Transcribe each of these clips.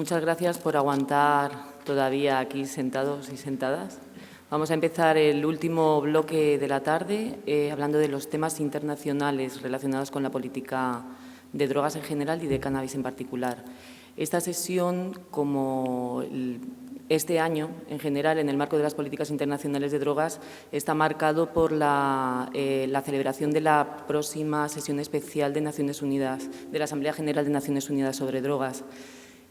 muchas gracias por aguantar todavía aquí sentados y sentadas. Vamos a empezar el último bloque de la tarde hablando de los temas internacionales relacionados con la política de drogas en general y de cannabis en particular. Esta sesión, como este año en general, en el marco de las políticas internacionales de drogas, está marcado por la celebración de la próxima sesión especial de Naciones Unidas, de la Asamblea General de Naciones Unidas sobre drogas.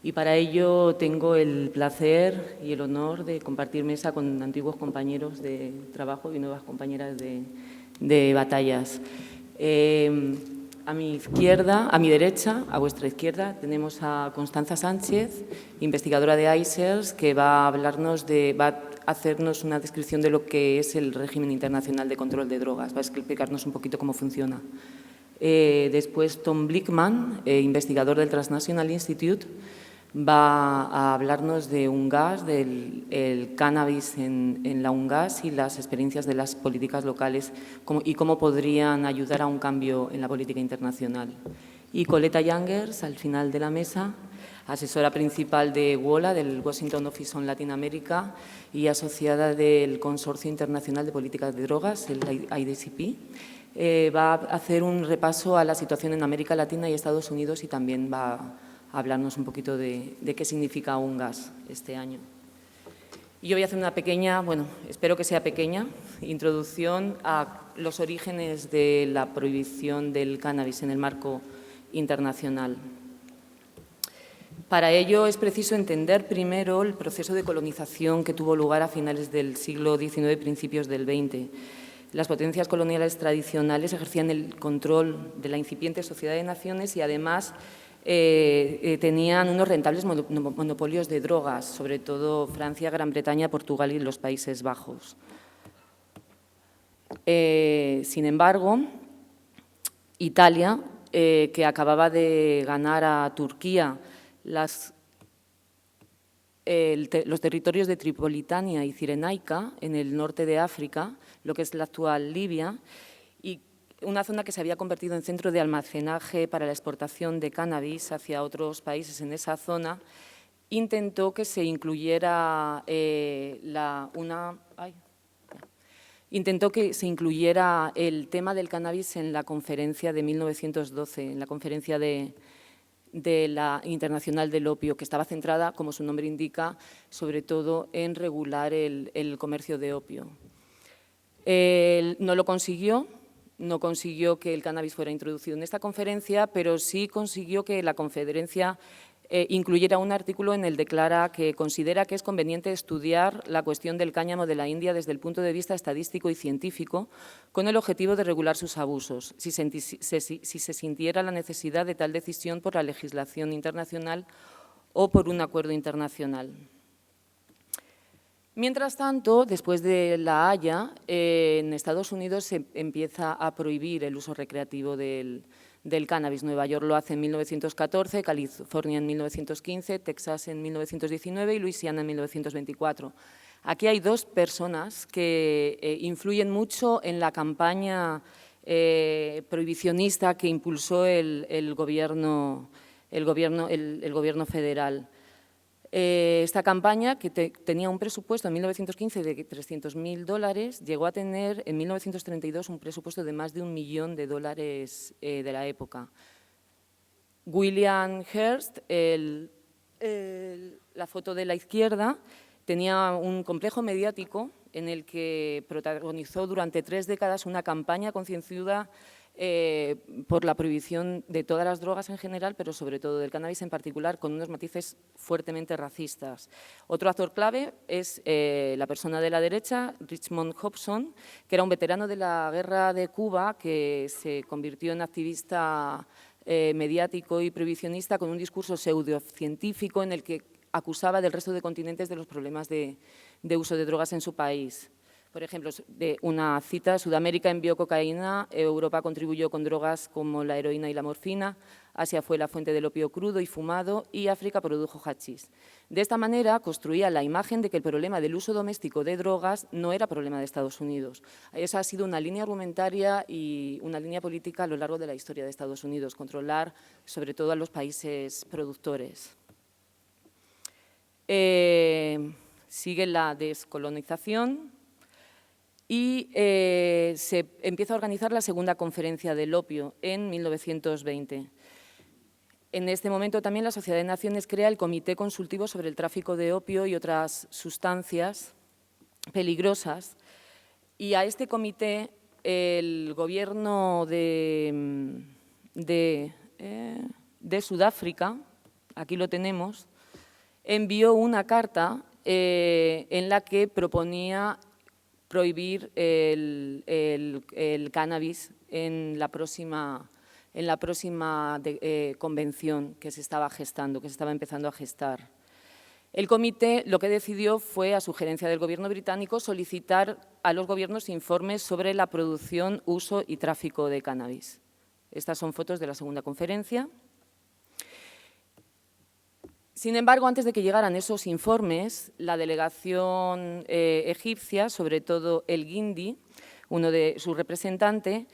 Y para ello tengo el placer y el honor de compartir mesa con antiguos compañeros de trabajo y nuevas compañeras de batallas. A mi izquierda, a mi derecha, a vuestra izquierda, tenemos a Constanza Sánchez, investigadora de ICERS, que va a hacernos una descripción de lo que es el régimen internacional de control de drogas, va a explicarnos un poquito cómo funciona. Después Tom Blickman, investigador del Transnational Institute, va a hablarnos de UNGAS, del cannabis en la UNGAS y las experiencias de las políticas locales y cómo podrían ayudar a un cambio en la política internacional. Y Coletta Youngers, al final de la mesa, asesora principal de WOLA, del Washington Office on Latin America, y asociada del Consorcio Internacional de Políticas de Drogas, el IDCP. Va a hacer un repaso a la situación en América Latina y Estados Unidos y también va a hablarnos un poquito de qué significa UNGAS este año. Y yo voy a hacer una pequeña, bueno, espero que sea pequeña, introducción a los orígenes de la prohibición del cannabis en el marco internacional. Para ello es preciso entender primero el proceso de colonización que tuvo lugar a finales del siglo XIX y principios del XX. Las potencias coloniales tradicionales ejercían el control de la incipiente sociedad de naciones y además tenían unos rentables monopolios de drogas, sobre todo Francia, Gran Bretaña, Portugal y los Países Bajos. Sin embargo, Italia, que acababa de ganar a Turquía los territorios de Tripolitania y Cirenaica, en el norte de África, lo que es la actual Libia, y una zona que se había convertido en centro de almacenaje para la exportación de cannabis hacia otros países en esa zona, intentó que se incluyera el tema del cannabis en la conferencia de 1912, en la conferencia de la Internacional del Opio, que estaba centrada, como su nombre indica, sobre todo en regular el comercio de opio. No lo consiguió. No consiguió que el cannabis fuera introducido en esta conferencia, pero sí consiguió que la conferencia incluyera un artículo en el que declara que considera que es conveniente estudiar la cuestión del cáñamo de la India desde el punto de vista estadístico y científico, con el objetivo de regular sus abusos, si se sintiera la necesidad de tal decisión por la legislación internacional o por un acuerdo internacional. Mientras tanto, después de La Haya, en Estados Unidos se empieza a prohibir el uso recreativo del cannabis. Nueva York lo hace en 1914, California en 1915, Texas en 1919 y Luisiana en 1924. Aquí hay dos personas que influyen mucho en la campaña prohibicionista que impulsó el gobierno federal. Esta campaña, que tenía un presupuesto en 1915 de $300.000, llegó a tener en 1932 un presupuesto de más de $1 millón de la época. William Hearst, la foto de la izquierda, tenía un complejo mediático en el que protagonizó durante 3 décadas una campaña concienzuda por la prohibición de todas las drogas en general, pero sobre todo del cannabis en particular, con unos matices fuertemente racistas. Otro actor clave es la persona de la derecha, Richmond Hobson, que era un veterano de la guerra de Cuba, que se convirtió en activista mediático y prohibicionista con un discurso pseudocientífico en el que acusaba del resto de continentes de los problemas de uso de drogas en su país. Por ejemplo, de una cita, Sudamérica envió cocaína, Europa contribuyó con drogas como la heroína y la morfina, Asia fue la fuente del opio crudo y fumado y África produjo hachís. De esta manera construía la imagen de que el problema del uso doméstico de drogas no era problema de Estados Unidos. Esa ha sido una línea argumentaria y una línea política a lo largo de la historia de Estados Unidos, controlar sobre todo a los países productores. Sigue la descolonización y se empieza a organizar la segunda conferencia del opio en 1920. En este momento también la Sociedad de Naciones crea el Comité Consultivo sobre el Tráfico de Opio y otras sustancias peligrosas, y a este comité el gobierno de Sudáfrica, aquí lo tenemos, envió una carta en la que proponía prohibir el cannabis en la próxima convención que se estaba gestando, que se estaba empezando a gestar. El comité lo que decidió fue, a sugerencia del gobierno británico, solicitar a los gobiernos informes sobre la producción, uso y tráfico de cannabis. Estas son fotos de la segunda conferencia. Sin embargo, antes de que llegaran esos informes, la delegación egipcia, sobre todo el Guindy, uno de sus representantes,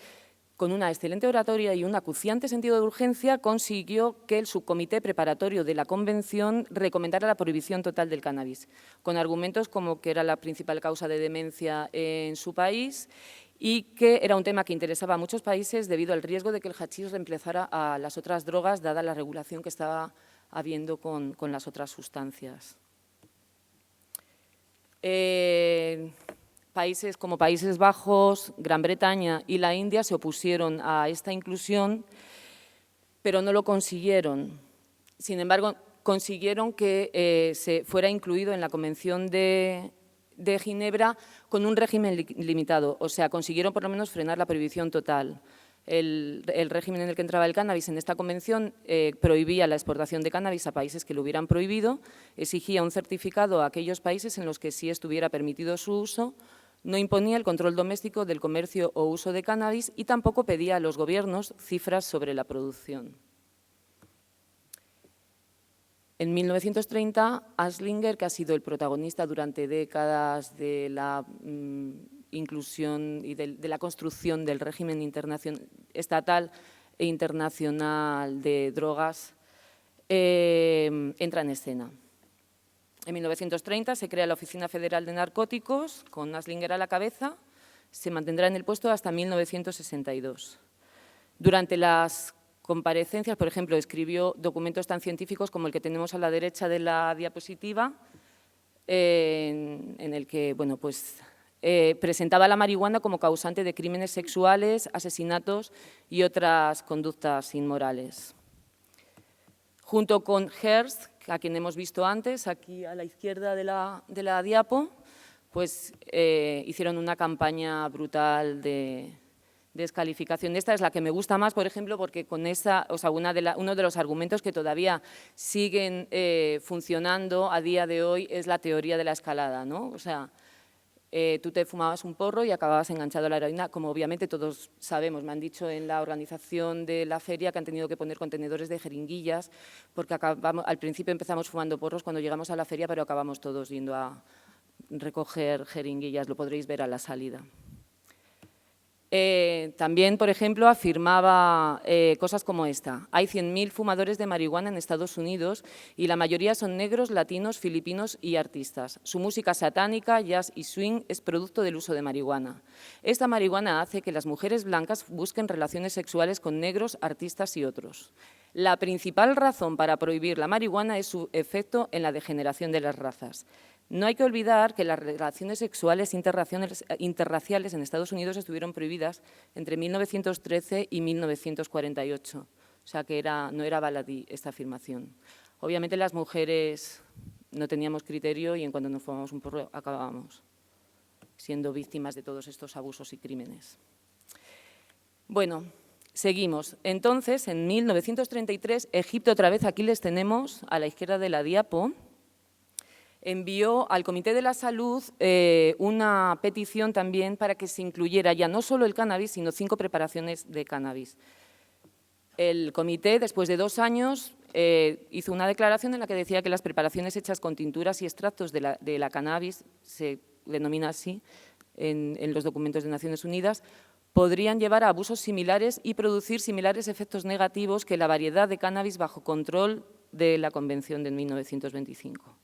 con una excelente oratoria y un acuciante sentido de urgencia, consiguió que el subcomité preparatorio de la convención recomendara la prohibición total del cannabis, con argumentos como que era la principal causa de demencia en su país y que era un tema que interesaba a muchos países debido al riesgo de que el hachís reemplazara a las otras drogas, dada la regulación que estaba habiendo con las otras sustancias. Países como Países Bajos, Gran Bretaña y la India se opusieron a esta inclusión, pero no lo consiguieron. Sin embargo, consiguieron que se fuera incluido en la Convención de Ginebra con un régimen limitado, o sea, consiguieron por lo menos frenar la prohibición total. El régimen en el que entraba el cannabis en esta convención prohibía la exportación de cannabis a países que lo hubieran prohibido, exigía un certificado a aquellos países en los que sí estuviera permitido su uso, no imponía el control doméstico del comercio o uso de cannabis y tampoco pedía a los gobiernos cifras sobre la producción. En 1930, Anslinger, que ha sido el protagonista durante décadas de la inclusión y de la construcción del régimen estatal e internacional de drogas, entra en escena. En 1930 se crea la Oficina Federal de Narcóticos, con Anslinger a la cabeza, se mantendrá en el puesto hasta 1962. Durante las comparecencias, por ejemplo, escribió documentos tan científicos como el que tenemos a la derecha de la diapositiva, en el que bueno, pues, presentaba la marihuana como causante de crímenes sexuales, asesinatos y otras conductas inmorales. Junto con Hearst, a quien hemos visto antes, aquí a la izquierda de la diapo, pues hicieron una campaña brutal de descalificación. Esta es la que me gusta más, por ejemplo, porque con esa, o sea, uno de los argumentos que todavía siguen funcionando a día de hoy es la teoría de la escalada, ¿no? O sea, tú te fumabas un porro y acababas enganchado a la heroína, como obviamente todos sabemos. Me han dicho en la organización de la feria que han tenido que poner contenedores de jeringuillas, porque al principio empezamos fumando porros cuando llegamos a la feria, pero acabamos todos yendo a recoger jeringuillas, lo podréis ver a la salida. También, por ejemplo, afirmaba cosas como esta: hay 100.000 fumadores de marihuana en Estados Unidos y la mayoría son negros, latinos, filipinos y artistas. Su música satánica, jazz y swing es producto del uso de marihuana. Esta marihuana hace que las mujeres blancas busquen relaciones sexuales con negros, artistas y otros. La principal razón para prohibir la marihuana es su efecto en la degeneración de las razas. No hay que olvidar que las relaciones sexuales interraciales en Estados Unidos estuvieron prohibidas entre 1913 y 1948. O sea que no era baladí esta afirmación. Obviamente las mujeres no teníamos criterio y en cuanto nos fumábamos un porro acabábamos siendo víctimas de todos estos abusos y crímenes. Bueno, seguimos. Entonces, en 1933, Egipto, otra vez aquí les tenemos a la izquierda de la diapo, envió al Comité de la Salud una petición también para que se incluyera ya no solo el cannabis, sino 5 preparaciones de cannabis. El comité, después de 2 años, hizo una declaración en la que decía que las preparaciones hechas con tinturas y extractos de la cannabis, se denomina así en los documentos de Naciones Unidas, podrían llevar a abusos similares y producir similares efectos negativos que la variedad de cannabis bajo control de la Convención de 1925.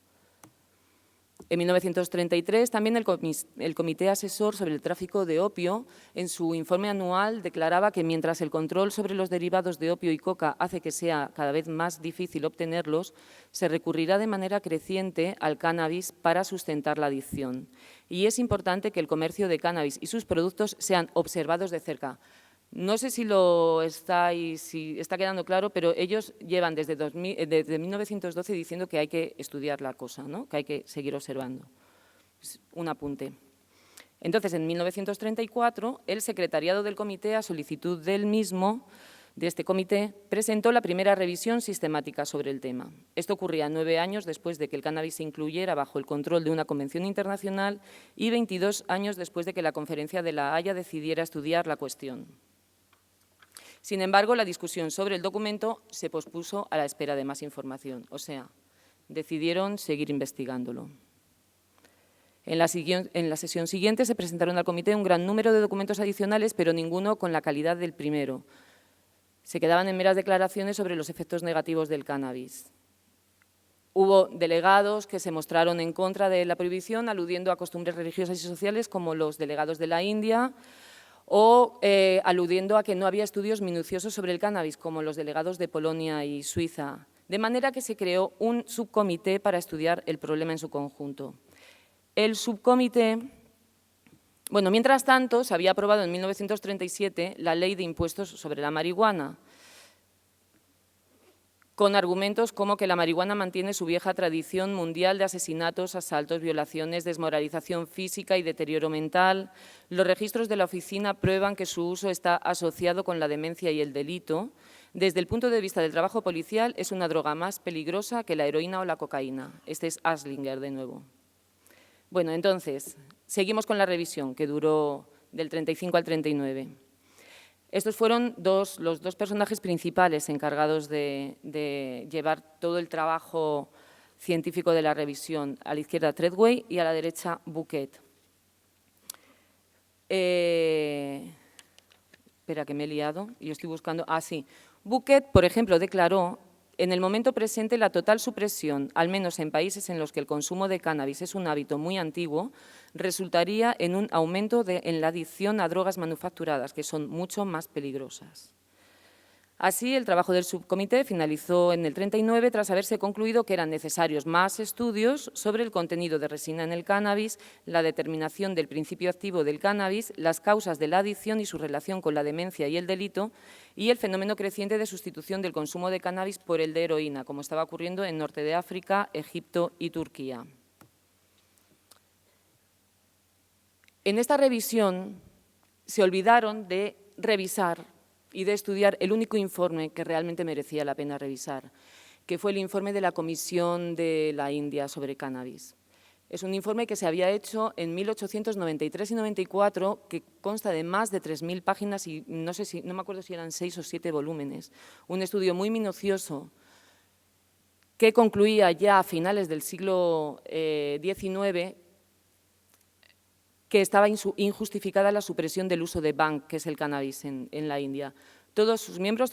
En 1933, también el Comité Asesor sobre el Tráfico de Opio, en su informe anual, declaraba que mientras el control sobre los derivados de opio y coca hace que sea cada vez más difícil obtenerlos, se recurrirá de manera creciente al cannabis para sustentar la adicción. Y es importante que el comercio de cannabis y sus productos sean observados de cerca. No sé si está quedando claro, pero ellos llevan desde 1912 diciendo que hay que estudiar la cosa, ¿no? Que hay que seguir observando. Un apunte. Entonces, en 1934, el secretariado del comité, a solicitud del mismo, de este comité, presentó la primera revisión sistemática sobre el tema. Esto ocurría 9 años después de que el cannabis se incluyera bajo el control de una convención internacional y 22 años después de que la Conferencia de La Haya decidiera estudiar la cuestión. Sin embargo, la discusión sobre el documento se pospuso a la espera de más información, o sea, decidieron seguir investigándolo. En la sesión siguiente se presentaron al comité un gran número de documentos adicionales, pero ninguno con la calidad del primero. Se quedaban en meras declaraciones sobre los efectos negativos del cannabis. Hubo delegados que se mostraron en contra de la prohibición, aludiendo a costumbres religiosas y sociales, como los delegados de la India, o aludiendo a que no había estudios minuciosos sobre el cannabis, como los delegados de Polonia y Suiza, de manera que se creó un subcomité para estudiar el problema en su conjunto. El subcomité, bueno, mientras tanto, se había aprobado en 1937 la Ley de Impuestos sobre la Marihuana, con argumentos como que la marihuana mantiene su vieja tradición mundial de asesinatos, asaltos, violaciones, desmoralización física y deterioro mental. Los registros de la oficina prueban que su uso está asociado con la demencia y el delito. Desde el punto de vista del trabajo policial, es una droga más peligrosa que la heroína o la cocaína. Este es Aslinger, de nuevo. Bueno, entonces, seguimos con la revisión, que duró del 35 al 39. Estos fueron los dos personajes principales encargados de llevar todo el trabajo científico de la revisión. A la izquierda, Treadway, y a la derecha, Bouquet. Espera, que me he liado y estoy buscando. Ah, sí. Bouquet, por ejemplo, declaró: en el momento presente, la total supresión, al menos en países en los que el consumo de cannabis es un hábito muy antiguo, resultaría en un aumento en la adicción a drogas manufacturadas, que son mucho más peligrosas. Así, el trabajo del subcomité finalizó en el 39 tras haberse concluido que eran necesarios más estudios sobre el contenido de resina en el cannabis, la determinación del principio activo del cannabis, las causas de la adicción y su relación con la demencia y el delito, y el fenómeno creciente de sustitución del consumo de cannabis por el de heroína, como estaba ocurriendo en Norte de África, Egipto y Turquía. En esta revisión se olvidaron de revisar y de estudiar el único informe que realmente merecía la pena revisar, que fue el informe de la Comisión de la India sobre cannabis. Es un informe que se había hecho en 1893 y 94, que consta de más de 3.000 páginas y no me acuerdo si eran 6 o 7 volúmenes. Un estudio muy minucioso que concluía ya a finales del siglo XIX que estaba injustificada la supresión del uso de bhang, que es el cannabis en la India. Todos los miembros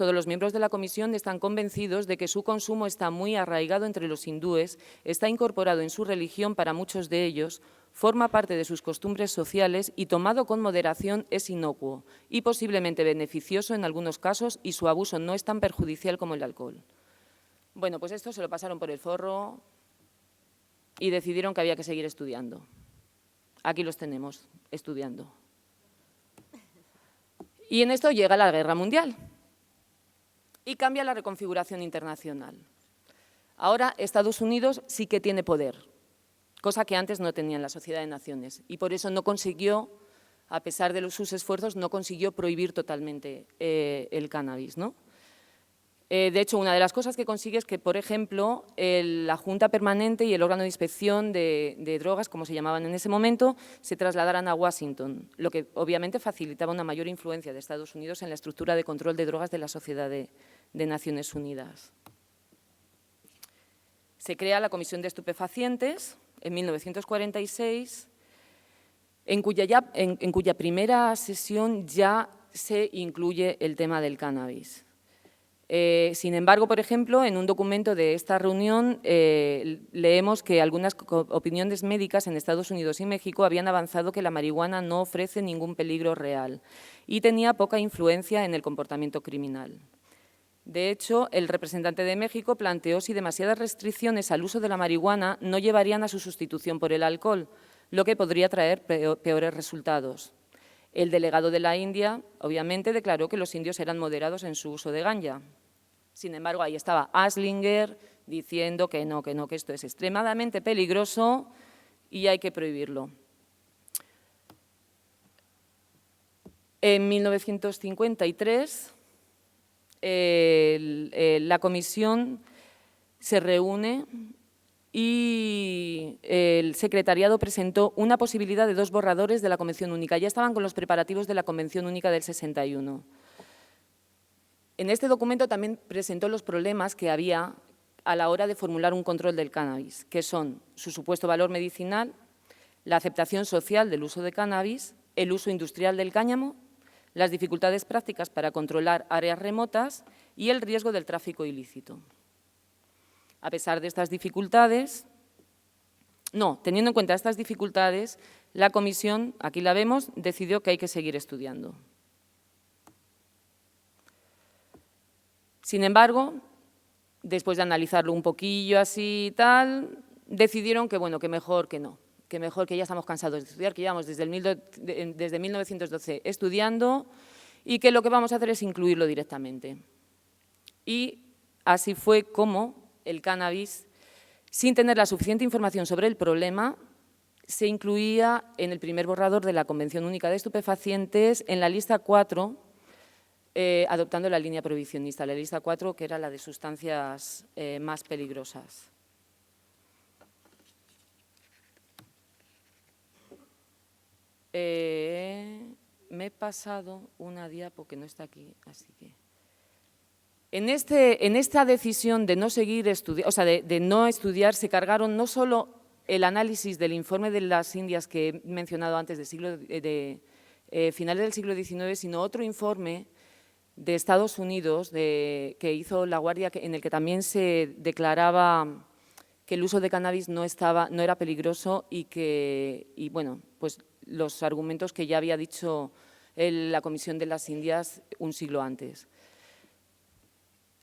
de la comisión están convencidos de que su consumo está muy arraigado entre los hindúes, está incorporado en su religión para muchos de ellos, forma parte de sus costumbres sociales y, tomado con moderación, es inocuo y posiblemente beneficioso en algunos casos, y su abuso no es tan perjudicial como el alcohol. Bueno, pues esto se lo pasaron por el forro y decidieron que había que seguir estudiando. Aquí los tenemos, estudiando. Y en esto llega la Guerra Mundial y cambia la reconfiguración internacional. Ahora Estados Unidos sí que tiene poder, cosa que antes no tenía en la Sociedad de Naciones, y por eso no consiguió, a pesar de sus esfuerzos, no consiguió prohibir totalmente el cannabis, ¿no? De hecho, una de las cosas que consigue es que, por ejemplo, la Junta Permanente y el órgano de inspección de drogas, como se llamaban en ese momento, se trasladaran a Washington, lo que obviamente facilitaba una mayor influencia de Estados Unidos en la estructura de control de drogas de la Sociedad de Naciones Unidas. Se crea la Comisión de Estupefacientes en 1946, en cuya primera sesión ya se incluye el tema del cannabis. Sin embargo, por ejemplo, en un documento de esta reunión leemos que algunas opiniones médicas en Estados Unidos y México habían avanzado que la marihuana no ofrece ningún peligro real y tenía poca influencia en el comportamiento criminal. De hecho, el representante de México planteó si demasiadas restricciones al uso de la marihuana no llevarían a su sustitución por el alcohol, lo que podría traer peores resultados. El delegado de la India, obviamente, declaró que los indios eran moderados en su uso de ganja. Sin embargo, ahí estaba Anslinger diciendo que no, que esto es extremadamente peligroso y hay que prohibirlo. En 1953, la comisión se reúne y el secretariado presentó una posibilidad de 2 borradores de la Convención Única. Ya estaban con los preparativos de la Convención Única del 61. En este documento también presentó los problemas que había a la hora de formular un control del cannabis, que son su supuesto valor medicinal, la aceptación social del uso de cannabis, el uso industrial del cáñamo, las dificultades prácticas para controlar áreas remotas y el riesgo del tráfico ilícito. A pesar de estas dificultades, teniendo en cuenta estas dificultades, la comisión, aquí la vemos, decidió que hay que seguir estudiando. Sin embargo, después de analizarlo un poquillo así y tal, decidieron que, bueno, que mejor que no, que ya estamos cansados de estudiar, que llevamos desde 1912 estudiando y que lo que vamos a hacer es incluirlo directamente. Y así fue como el cannabis, sin tener la suficiente información sobre el problema, se incluía en el primer borrador de la Convención Única de Estupefacientes en la lista 4, adoptando la línea prohibicionista, la lista 4, que era la de sustancias más peligrosas. Me he pasado una diapo que no está aquí, así que… En esta decisión de no seguir estudiando, o sea, de no estudiar, se cargaron no solo el análisis del informe de las Indias que he mencionado antes, de finales del siglo XIX, sino otro informe de Estados Unidos que hizo La Guardia, en el que también se declaraba que el uso de cannabis no era peligroso y bueno, pues los argumentos que ya había dicho la Comisión de las Indias un siglo antes.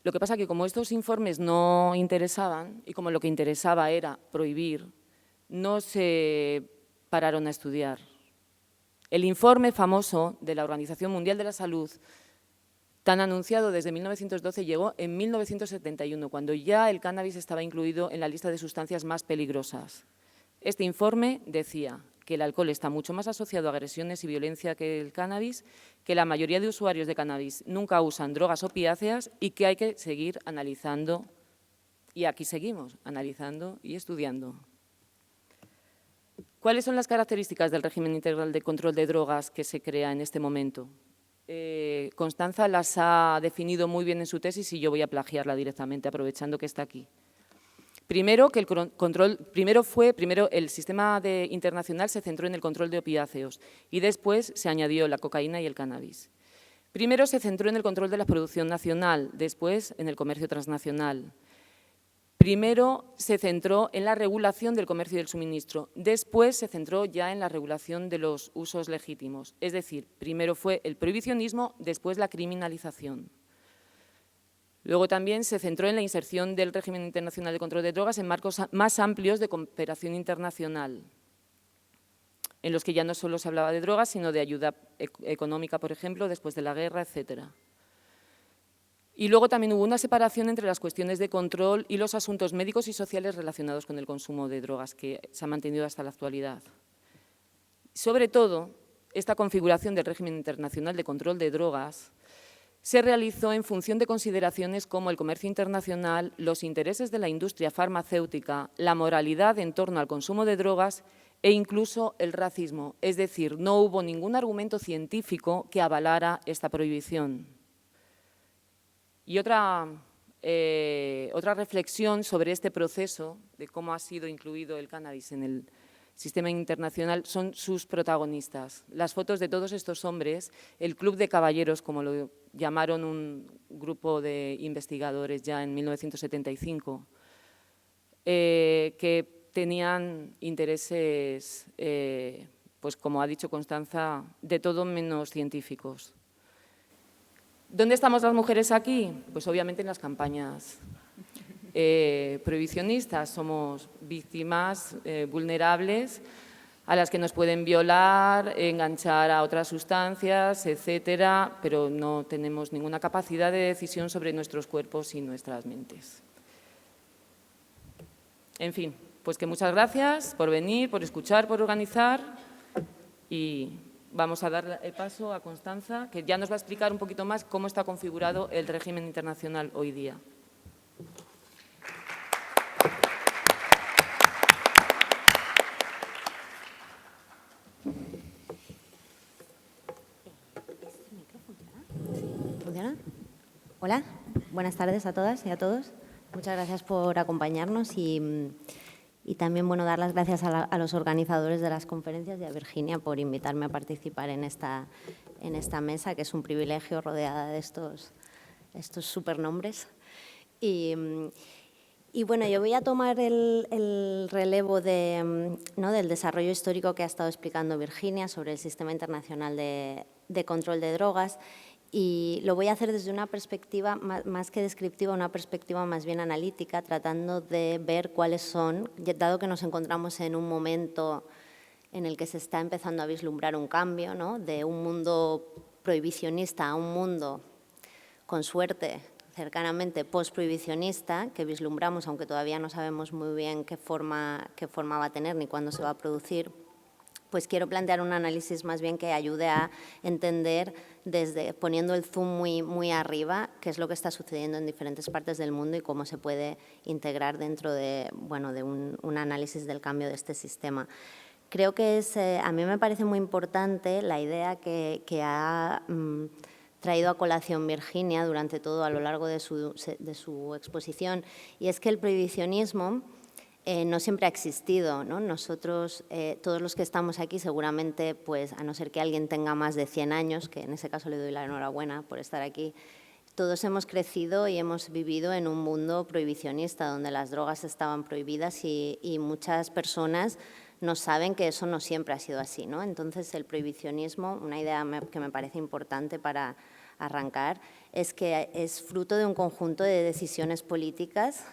Lo que pasa es que como estos informes no interesaban y como lo que interesaba era prohibir, no se pararon a estudiar. El informe famoso de la Organización Mundial de la Salud, tan anunciado desde 1912, llegó en 1971, cuando ya el cannabis estaba incluido en la lista de sustancias más peligrosas. Este informe decía que el alcohol está mucho más asociado a agresiones y violencia que el cannabis, que la mayoría de usuarios de cannabis nunca usan drogas opiáceas y que hay que seguir analizando, y aquí seguimos, analizando y estudiando. ¿Cuáles son las características del régimen integral de control de drogas que se crea en este momento? Constanza las ha definido muy bien en su tesis y yo voy a plagiarla directamente, aprovechando que está aquí. Primero, que el sistema internacional se centró en el control de opiáceos y después se añadió la cocaína y el cannabis. Primero se centró en el control de la producción nacional, después en el comercio transnacional. Primero se centró en la regulación del comercio y del suministro, después se centró ya en la regulación de los usos legítimos. Es decir, primero fue el prohibicionismo, después la criminalización. Luego también se centró en la inserción del régimen internacional de control de drogas en marcos más amplios de cooperación internacional, en los que ya no solo se hablaba de drogas, sino de ayuda económica, por ejemplo, después de la guerra, etcétera. Y luego también hubo una separación entre las cuestiones de control y los asuntos médicos y sociales relacionados con el consumo de drogas, que se ha mantenido hasta la actualidad. Sobre todo, esta configuración del régimen internacional de control de drogas se realizó en función de consideraciones como el comercio internacional, los intereses de la industria farmacéutica, la moralidad en torno al consumo de drogas e incluso el racismo. Es decir, no hubo ningún argumento científico que avalara esta prohibición. Y otra reflexión sobre este proceso de cómo ha sido incluido el cannabis en el sistema internacional son sus protagonistas. Las fotos de todos estos hombres, el club de caballeros, como lo llamaron un grupo de investigadores ya en 1975 que tenían intereses, pues como ha dicho Constanza, de todo menos científicos. ¿Dónde estamos las mujeres aquí? Pues obviamente en las campañas prohibicionistas. Somos víctimas vulnerables a las que nos pueden violar, enganchar a otras sustancias, etcétera, pero no tenemos ninguna capacidad de decisión sobre nuestros cuerpos y nuestras mentes. En fin, pues que muchas gracias por venir, por escuchar, por organizar y vamos a dar el paso a Constanza, que ya nos va a explicar un poquito más cómo está configurado el régimen internacional hoy día. ¿Funciona? Hola, buenas tardes a todas y a todos. Muchas gracias por acompañarnos y también dar las gracias a los organizadores de las conferencias y a Virginia por invitarme a participar en esta mesa, que es un privilegio rodeada de estos supernombres. Y bueno, yo voy a tomar el relevo del desarrollo histórico que ha estado explicando Virginia sobre el Sistema Internacional de Control de Drogas. Y lo voy a hacer desde una perspectiva más que descriptiva, una perspectiva más bien analítica, tratando de ver cuáles son, dado que nos encontramos en un momento en el que se está empezando a vislumbrar un cambio, ¿no?, de un mundo prohibicionista a un mundo, con suerte, cercanamente post-prohibicionista, que vislumbramos, aunque todavía no sabemos muy bien qué forma va a tener ni cuándo se va a producir. Pues quiero plantear un análisis más bien que ayude a entender, poniendo el zoom muy arriba, qué es lo que está sucediendo en diferentes partes del mundo y cómo se puede integrar dentro de un análisis del cambio de este sistema. Creo que a mí me parece muy importante la idea que ha traído a colación Virginia durante todo a lo largo de su exposición, y es que el prohibicionismo no siempre ha existido, ¿no? Nosotros, todos los que estamos aquí, seguramente, pues, a no ser que alguien tenga más de 100 años, que en ese caso le doy la enhorabuena por estar aquí, todos hemos crecido y hemos vivido en un mundo prohibicionista, donde las drogas estaban prohibidas y muchas personas no saben que eso no siempre ha sido así, ¿no? Entonces, el prohibicionismo, una idea que me parece importante para arrancar, es que es fruto de un conjunto de decisiones políticas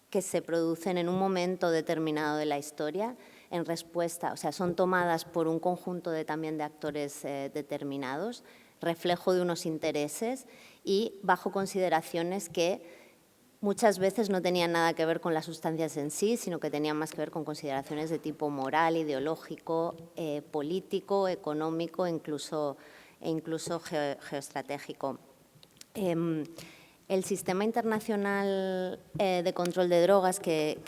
que se producen en un momento determinado de la historia en respuesta, o sea, son tomadas por un conjunto también de actores determinados, reflejo de unos intereses y bajo consideraciones que muchas veces no tenían nada que ver con las sustancias en sí, sino que tenían más que ver con consideraciones de tipo moral, ideológico, político, económico e incluso geoestratégico. El Sistema Internacional de Control de Drogas, que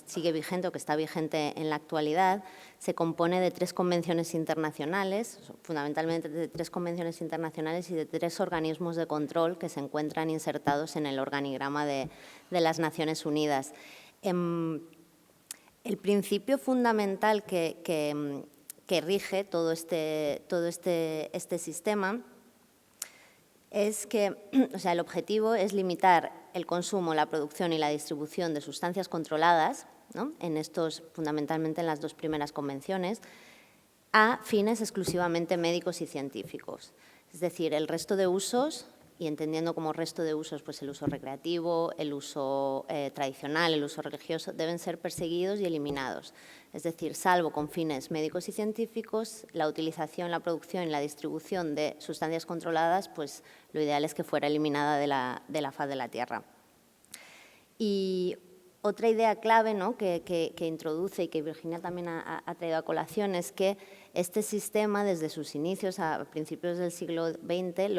sigue vigente o que está vigente en la actualidad, se compone de 3 convenciones internacionales, fundamentalmente de 3 convenciones internacionales y de 3 organismos de control que se encuentran insertados en el organigrama de las Naciones Unidas. El principio fundamental que rige todo este sistema es que, el objetivo es limitar el consumo, la producción y la distribución de sustancias controladas, ¿no?, fundamentalmente en las 2 primeras convenciones, a fines exclusivamente médicos y científicos. Es decir, el resto de usos, y entendiendo como resto de usos pues el uso recreativo, el uso tradicional, el uso religioso, deben ser perseguidos y eliminados. Es decir, salvo con fines médicos y científicos, la utilización, la producción y la distribución de sustancias controladas, pues lo ideal es que fuera eliminada de la faz de la Tierra. Y otra idea clave, ¿no?, que introduce y que Virginia también ha traído a colación es que este sistema, desde sus inicios a principios del siglo XX,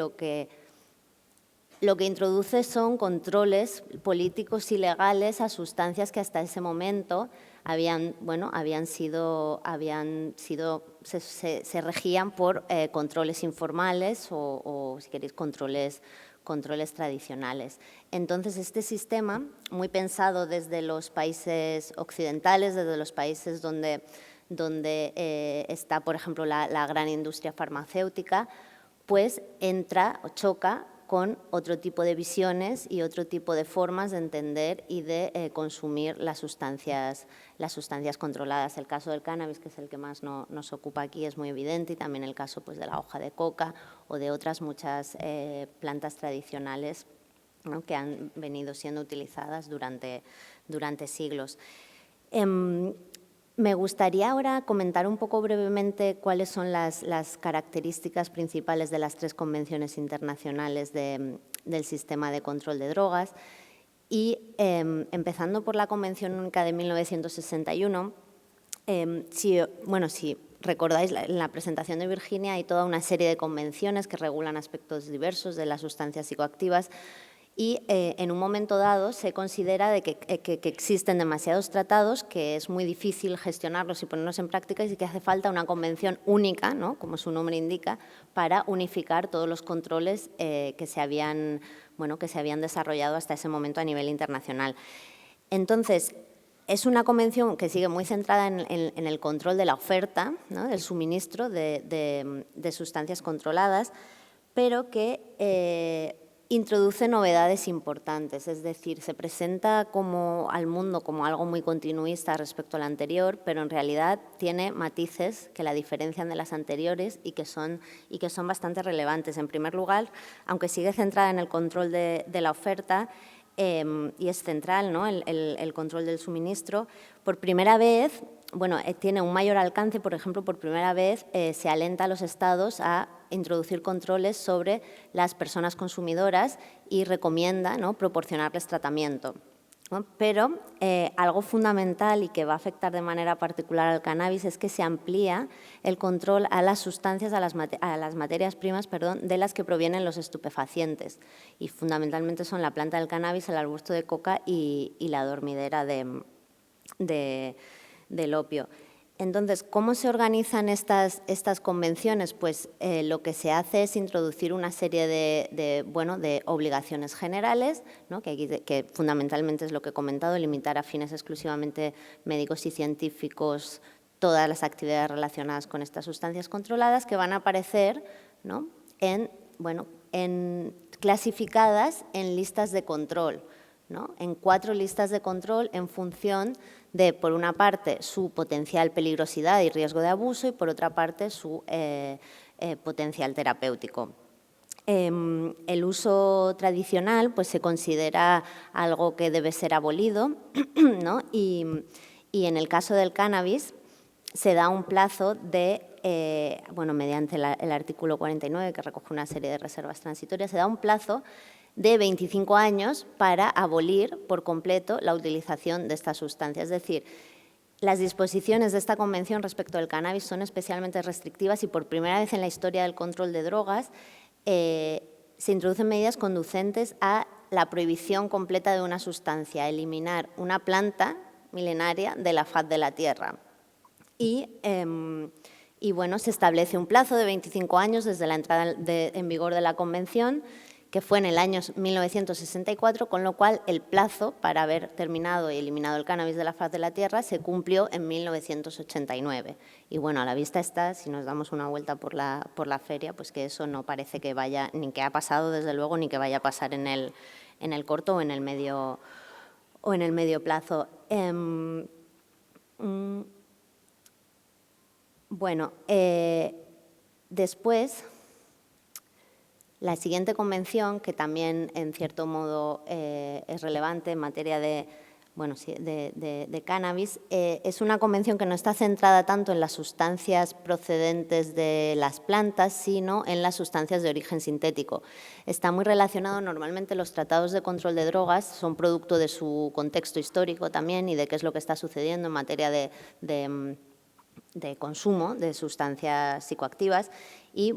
lo que introduce son controles políticos y legales a sustancias que hasta ese momento se regían por controles informales o, si queréis, controles tradicionales. Entonces, este sistema, muy pensado desde los países occidentales, desde los países donde está, por ejemplo, la gran industria farmacéutica, pues entra o choca con otro tipo de visiones y otro tipo de formas de entender y de consumir las sustancias controladas. El caso del cannabis, que es el que más nos ocupa aquí, es muy evidente, y también el caso pues, de la hoja de coca o de otras muchas plantas tradicionales, ¿no?, que han venido siendo utilizadas durante siglos. Me gustaría ahora comentar un poco brevemente cuáles son las características principales de las 3 convenciones internacionales del sistema de control de drogas. Y empezando por la Convención Única de 1961, si recordáis, en la presentación de Virginia hay toda una serie de convenciones que regulan aspectos diversos de las sustancias psicoactivas, y en un momento dado se considera que existen demasiados tratados, que es muy difícil gestionarlos y ponerlos en práctica, y que hace falta una convención única, ¿no?, como su nombre indica, para unificar todos los controles que se habían desarrollado hasta ese momento a nivel internacional. Entonces, es una convención que sigue muy centrada en el control de la oferta, ¿no?, del suministro de sustancias controladas, pero que introduce novedades importantes, es decir, se presenta al mundo como algo muy continuista respecto al anterior, pero en realidad tiene matices que la diferencian de las anteriores y que son bastante relevantes. En primer lugar, aunque sigue centrada en el control de la oferta, y es central, ¿no?, el control del suministro, por primera vez, tiene un mayor alcance. Por ejemplo, por primera vez se alenta a los Estados a introducir controles sobre las personas consumidoras y recomienda, ¿no?, proporcionarles tratamiento, ¿no? Pero algo fundamental y que va a afectar de manera particular al cannabis es que se amplía el control a las sustancias, a las materias primas, de las que provienen los estupefacientes, y fundamentalmente son la planta del cannabis, el arbusto de coca y la dormidera del opio. Entonces, ¿cómo se organizan estas convenciones? Pues lo que se hace es introducir una serie de obligaciones generales, ¿no?, que fundamentalmente es lo que he comentado, limitar a fines exclusivamente médicos y científicos todas las actividades relacionadas con estas sustancias controladas, que van a aparecer, ¿no?, clasificadas en listas de control, ¿no?, en 4 listas de control en función de, por una parte, su potencial peligrosidad y riesgo de abuso, y por otra parte, su potencial terapéutico. El uso tradicional pues, se considera algo que debe ser abolido, ¿no?, y en el caso del cannabis se da un plazo de, mediante el artículo 49, que recoge una serie de reservas transitorias, se da un plazo de 25 años para abolir por completo la utilización de esta sustancia. Es decir, las disposiciones de esta convención respecto del cannabis son especialmente restrictivas, y por primera vez en la historia del control de drogas se introducen medidas conducentes a la prohibición completa de una sustancia, eliminar una planta milenaria de la faz de la Tierra. Y se establece un plazo de 25 años desde la entrada en vigor de la convención, que fue en el año 1964, con lo cual el plazo para haber terminado y eliminado el cannabis de la faz de la Tierra se cumplió en 1989. Y a la vista está, si nos damos una vuelta por la feria, pues que eso no parece que vaya, ni que ha pasado desde luego, ni que vaya a pasar en el corto o en el medio plazo. Después, la siguiente convención, que también en cierto modo es relevante en materia de cannabis, es una convención que no está centrada tanto en las sustancias procedentes de las plantas, sino en las sustancias de origen sintético. Está muy relacionado, normalmente los tratados de control de drogas son producto de su contexto histórico también y de qué es lo que está sucediendo en materia de consumo de sustancias psicoactivas, y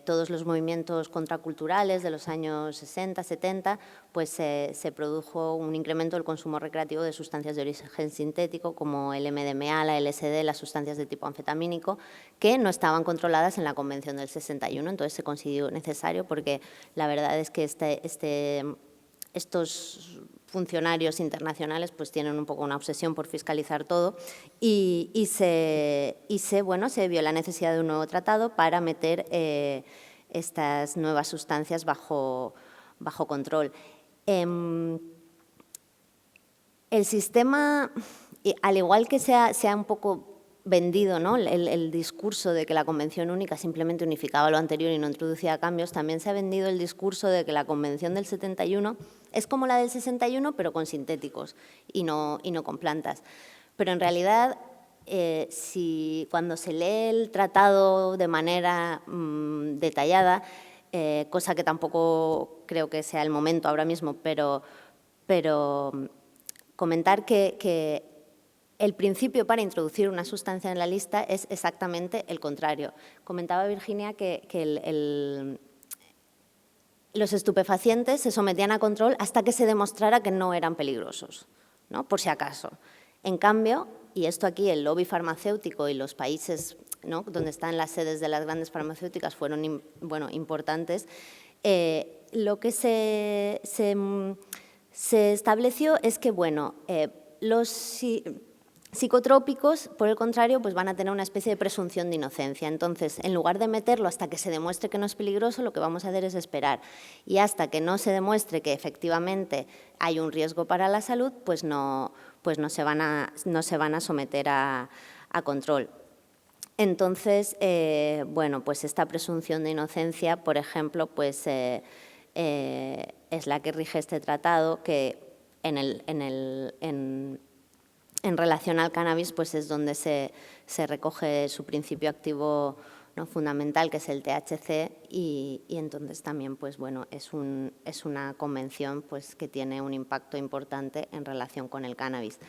todos los movimientos contraculturales de los años 60, 70, pues se produjo un incremento del consumo recreativo de sustancias de origen sintético como el MDMA, la LSD, las sustancias de tipo anfetamínico, que no estaban controladas en la Convención del 61, entonces se consideró necesario, porque la verdad es que estos funcionarios internacionales pues tienen un poco una obsesión por fiscalizar todo y se vio la necesidad de un nuevo tratado para meter estas nuevas sustancias bajo control. El sistema, al igual que se ha un poco vendido, ¿no?, el discurso de que la Convención Única simplemente unificaba lo anterior y no introducía cambios, también se ha vendido el discurso de que la Convención del 71 es como la del 61, pero con sintéticos y no con plantas. Pero en realidad, cuando se lee el tratado de manera detallada, cosa que tampoco creo que sea el momento ahora mismo, pero comentar que el principio para introducir una sustancia en la lista es exactamente el contrario. Comentaba Virginia que los estupefacientes se sometían a control hasta que se demostrara que no eran peligrosos, ¿no?, por si acaso. En cambio, y esto aquí el lobby farmacéutico y los países, ¿no?, donde están las sedes de las grandes farmacéuticas fueron importantes, lo que se estableció es que los psicotrópicos, por el contrario, pues van a tener una especie de presunción de inocencia. Entonces, en lugar de meterlo hasta que se demuestre que no es peligroso, lo que vamos a hacer es esperar. Y hasta que no se demuestre que efectivamente hay un riesgo para la salud, pues no se van a someter a control. Entonces, pues esta presunción de inocencia, por ejemplo, pues es la que rige este tratado, que en relación al cannabis, pues es donde se recoge su principio activo, ¿no?, fundamental, que es el THC, y entonces también pues, es una convención pues, que tiene un impacto importante en relación con el cannabis.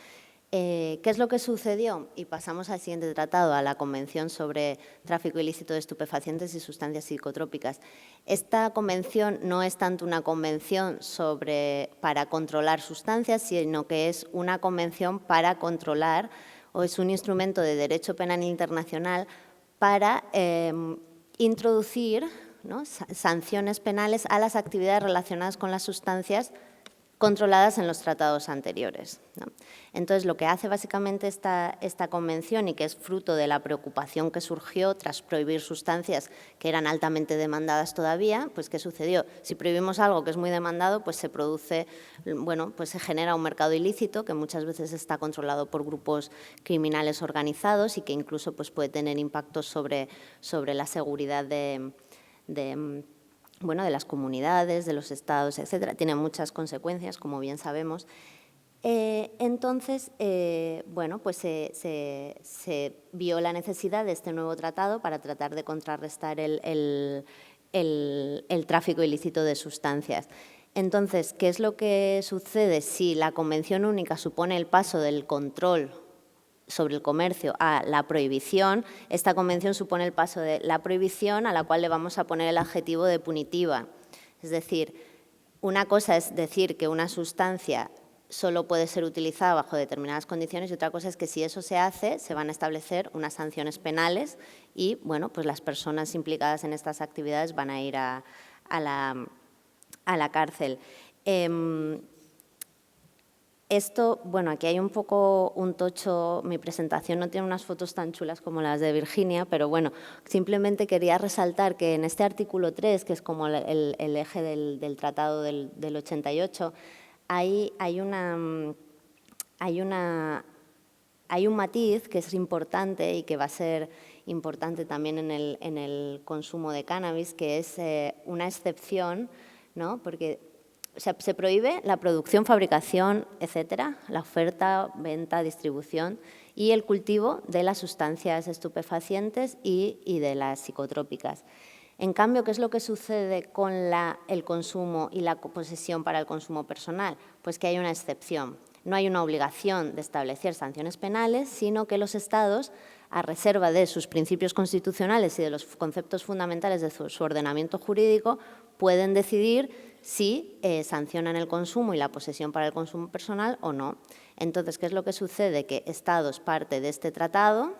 ¿Qué es lo que sucedió? Y pasamos al siguiente tratado, a la Convención sobre Tráfico Ilícito de Estupefacientes y Sustancias Psicotrópicas. Esta convención no es tanto una convención para controlar sustancias, sino que es una convención para controlar, o es un instrumento de derecho penal internacional para introducir, ¿no?, sanciones penales a las actividades relacionadas con las sustancias controladas en los tratados anteriores, ¿no? Entonces, lo que hace básicamente esta convención, y que es fruto de la preocupación que surgió tras prohibir sustancias que eran altamente demandadas todavía, pues ¿qué sucedió? Si prohibimos algo que es muy demandado, pues se se genera un mercado ilícito que muchas veces está controlado por grupos criminales organizados y que incluso pues, puede tener impactos sobre la seguridad de las comunidades, de los estados, etcétera. Tiene muchas consecuencias, como bien sabemos. Entonces, pues se vio la necesidad de este nuevo tratado para tratar de contrarrestar el tráfico ilícito de sustancias. Entonces, ¿qué es lo que sucede si la Convención Única supone el paso del control sobre el comercio a la prohibición? Esta convención supone el paso de la prohibición a la cual le vamos a poner el adjetivo de punitiva. Es decir, una cosa es decir que una sustancia solo puede ser utilizada bajo determinadas condiciones y otra cosa es que si eso se hace, se van a establecer unas sanciones penales y pues las personas implicadas en estas actividades van a ir a la cárcel. Esto, aquí hay un poco un tocho, mi presentación no tiene unas fotos tan chulas como las de Virginia, pero simplemente quería resaltar que en este artículo 3, que es como el eje del tratado del 88, hay un matiz que es importante y que va a ser importante también en el consumo de cannabis, que es una excepción, ¿no? Porque se prohíbe la producción, fabricación, etcétera, la oferta, venta, distribución y el cultivo de las sustancias estupefacientes y de las psicotrópicas. En cambio, ¿qué es lo que sucede con el consumo y la posesión para el consumo personal? Pues que hay una excepción. No hay una obligación de establecer sanciones penales, sino que los Estados, a reserva de sus principios constitucionales y de los conceptos fundamentales de su ordenamiento jurídico, pueden decidir si sancionan el consumo y la posesión para el consumo personal o no. Entonces, ¿qué es lo que sucede? Que Estados parte de este tratado,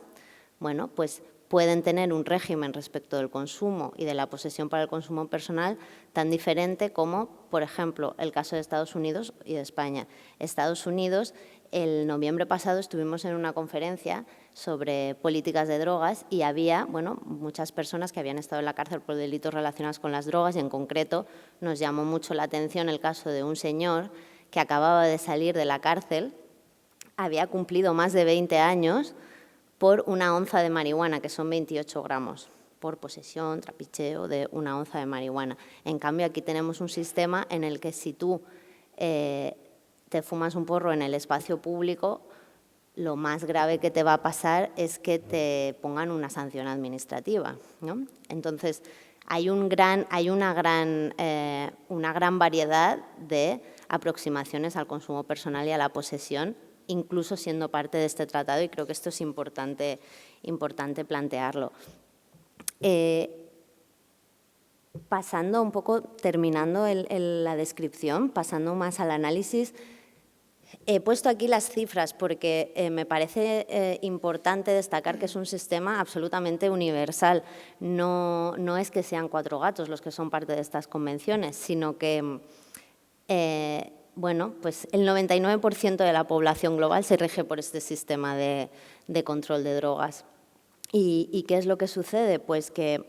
pues pueden tener un régimen respecto del consumo y de la posesión para el consumo personal tan diferente como, por ejemplo, el caso de Estados Unidos y de España. Estados Unidos, el noviembre pasado estuvimos en una conferencia sobre políticas de drogas y había muchas personas que habían estado en la cárcel por delitos relacionados con las drogas y en concreto nos llamó mucho la atención el caso de un señor que acababa de salir de la cárcel, había cumplido más de 20 años por una onza de marihuana, que son 28 gramos, por posesión, trapicheo de una onza de marihuana. En cambio, aquí tenemos un sistema en el que si tú te fumas un porro en el espacio público, lo más grave que te va a pasar es que te pongan una sanción administrativa, ¿no? Entonces, hay una gran variedad de aproximaciones al consumo personal y a la posesión, incluso siendo parte de este tratado, y creo que esto es importante plantearlo. Pasando un poco, terminando la descripción, pasando más al análisis, he puesto aquí las cifras porque me parece importante destacar que es un sistema absolutamente universal. No es que sean 4 gatos los que son parte de estas convenciones, sino que pues el 99% de la población global se rige por este sistema de control de drogas. ¿Y qué es lo que sucede? Pues que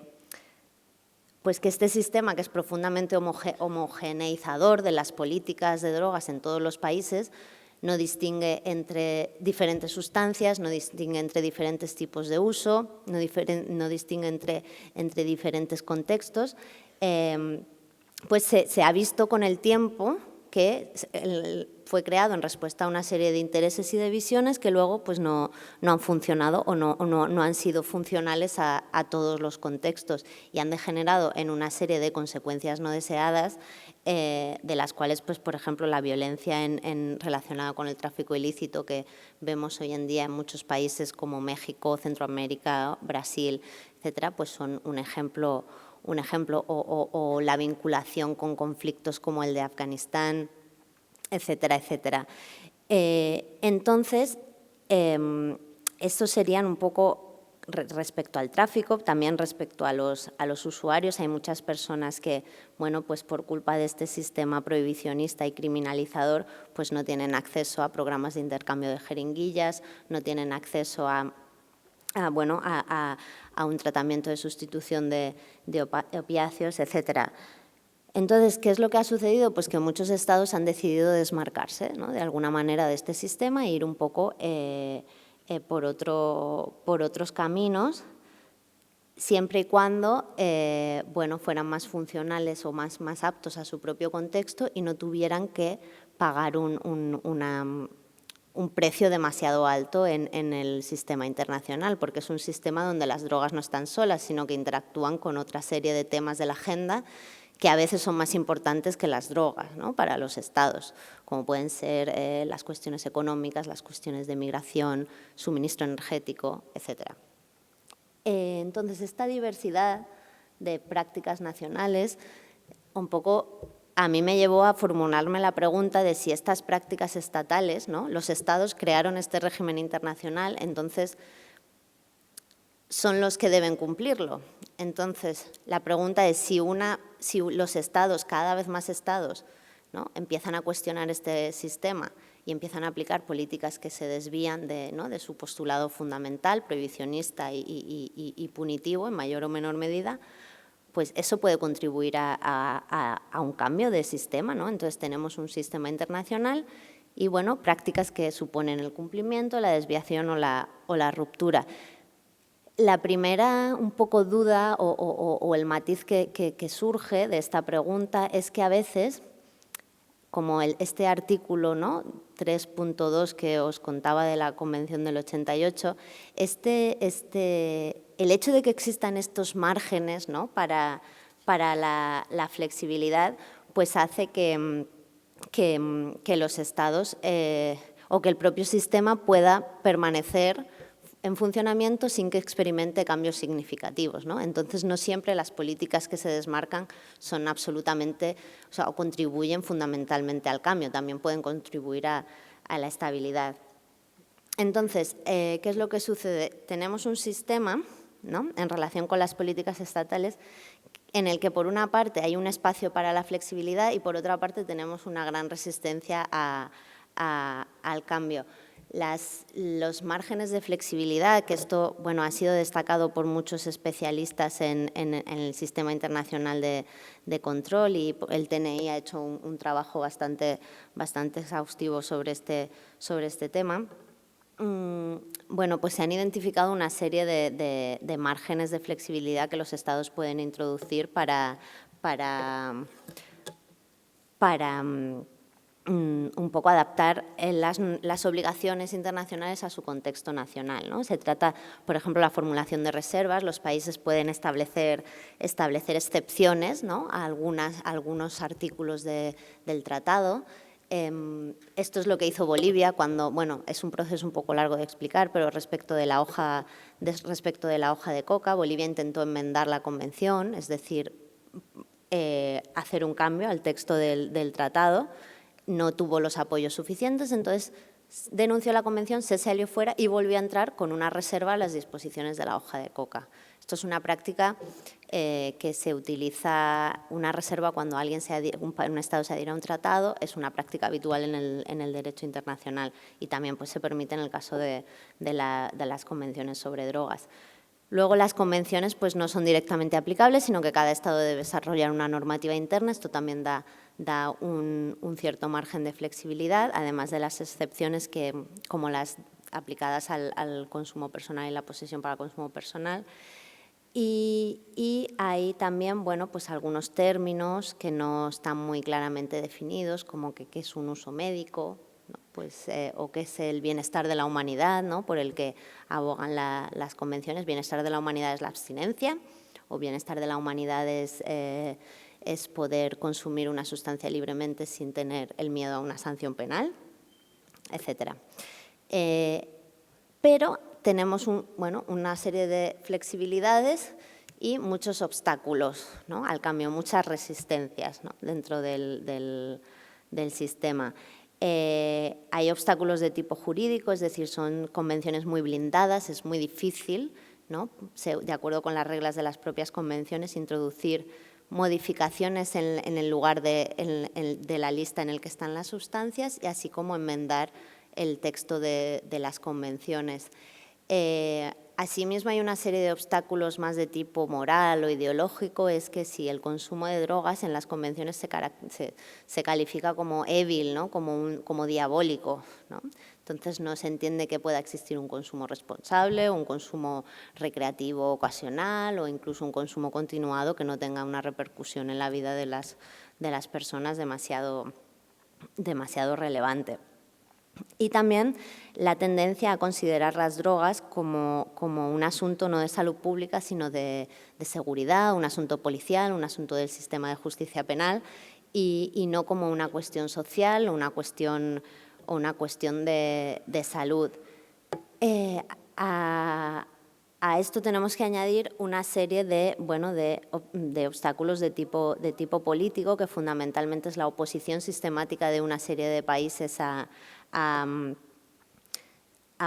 este sistema, que es profundamente homogeneizador de las políticas de drogas en todos los países, no distingue entre diferentes sustancias, no distingue entre diferentes tipos de uso, no distingue entre diferentes contextos, pues se ha visto con el tiempo que fue creado en respuesta a una serie de intereses y de visiones que luego pues no han funcionado o no han sido funcionales a todos los contextos y han degenerado en una serie de consecuencias no deseadas, de las cuales, pues, por ejemplo, la violencia relacionada con el tráfico ilícito que vemos hoy en día en muchos países como México, Centroamérica, Brasil, etcétera, pues son un ejemplo o la vinculación con conflictos como el de Afganistán, etcétera, etcétera. Entonces, estos serían un poco respecto al tráfico, también respecto a los usuarios. Hay muchas personas que, pues por culpa de este sistema prohibicionista y criminalizador, pues no tienen acceso a programas de intercambio de jeringuillas, no tienen acceso a un tratamiento de sustitución de opiáceos, etcétera. Entonces, ¿qué es lo que ha sucedido? Pues que muchos estados han decidido desmarcarse, ¿no?, de alguna manera de este sistema e ir un poco por otros caminos, siempre y cuando fueran más funcionales o más aptos a su propio contexto y no tuvieran que pagar un precio demasiado alto en el sistema internacional, porque es un sistema donde las drogas no están solas, sino que interactúan con otra serie de temas de la agenda que a veces son más importantes que las drogas, ¿no?, para los estados, como pueden ser las cuestiones económicas, las cuestiones de migración, suministro energético, etcétera. Entonces, esta diversidad de prácticas nacionales un poco a mí me llevó a formularme la pregunta de si estas prácticas estatales, ¿no?, los estados crearon este régimen internacional, entonces son los que deben cumplirlo. Entonces, la pregunta es si los estados, cada vez más estados, ¿no?, empiezan a cuestionar este sistema y empiezan a aplicar políticas que se desvían de su postulado fundamental, prohibicionista y punitivo en mayor o menor medida, pues eso puede contribuir a un cambio de sistema, ¿no? Entonces, tenemos un sistema internacional y, prácticas que suponen el cumplimiento, la desviación o la ruptura. La primera un poco duda o el matiz que surge de esta pregunta es que a veces, como este artículo, ¿no?, 3.2 que os contaba de la Convención del 88, el hecho de que existan estos márgenes, ¿no?, para la flexibilidad, pues hace que los estados o que el propio sistema pueda permanecer en funcionamiento sin que experimente cambios significativos, ¿no? Entonces, no siempre las políticas que se desmarcan son absolutamente, o contribuyen fundamentalmente al cambio, también pueden contribuir a la estabilidad. Entonces, ¿qué es lo que sucede? Tenemos un sistema ¿no?, en relación con las políticas estatales, en el que por una parte hay un espacio para la flexibilidad y por otra parte tenemos una gran resistencia al cambio. Los márgenes de flexibilidad, que esto ha sido destacado por muchos especialistas en el sistema internacional de control, y el TNI ha hecho un trabajo bastante exhaustivo sobre este tema. Pues se han identificado una serie de márgenes de flexibilidad que los Estados pueden introducir para un poco adaptar las obligaciones internacionales a su contexto nacional, ¿no? Se trata, por ejemplo, la formulación de reservas. Los países pueden establecer excepciones, ¿no?, a algunos artículos del tratado. Esto es lo que hizo Bolivia cuando, es un proceso un poco largo de explicar, pero respecto de la hoja de coca, Bolivia intentó enmendar la convención, es decir, hacer un cambio al texto del tratado. No tuvo los apoyos suficientes, entonces denunció la convención, se salió fuera y volvió a entrar con una reserva a las disposiciones de la hoja de coca. Esto es una práctica que se utiliza, una reserva cuando un Estado se adhiere a un tratado, es una práctica habitual en el derecho internacional y también se permite en el caso de las convenciones sobre drogas. Luego, las convenciones no son directamente aplicables, sino que cada Estado debe desarrollar una normativa interna. Esto también da un cierto margen de flexibilidad, además de las excepciones como las aplicadas al consumo personal y la posesión para consumo personal. Y hay también algunos términos que no están muy claramente definidos, como qué es un uso médico, ¿no?, o qué es el bienestar de la humanidad, ¿no?, por el que abogan las convenciones. Bienestar de la humanidad es la abstinencia, o bienestar de la humanidad es poder consumir una sustancia libremente sin tener el miedo a una sanción penal, etcétera. Pero tenemos una serie de flexibilidades y muchos obstáculos, ¿no?, al cambio, muchas resistencias, ¿no?, dentro del sistema. Hay obstáculos de tipo jurídico, es decir, son convenciones muy blindadas, es muy difícil, ¿no?, de acuerdo con las reglas de las propias convenciones, introducir modificaciones en el lugar de la lista en el que están las sustancias, y así como enmendar el texto de las convenciones. Asimismo, hay una serie de obstáculos más de tipo moral o ideológico. Es que si el consumo de drogas en las convenciones se califica como evil, ¿no?, como diabólico, ¿no? Entonces, no se entiende que pueda existir un consumo responsable, un consumo recreativo ocasional o incluso un consumo continuado que no tenga una repercusión en la vida de las personas demasiado relevante. Y también la tendencia a considerar las drogas como un asunto no de salud pública, sino de seguridad, un asunto policial, un asunto del sistema de justicia penal, y no como una cuestión social o una cuestión de salud. A esto tenemos que añadir una serie de obstáculos de tipo político, que fundamentalmente es la oposición sistemática de una serie de países a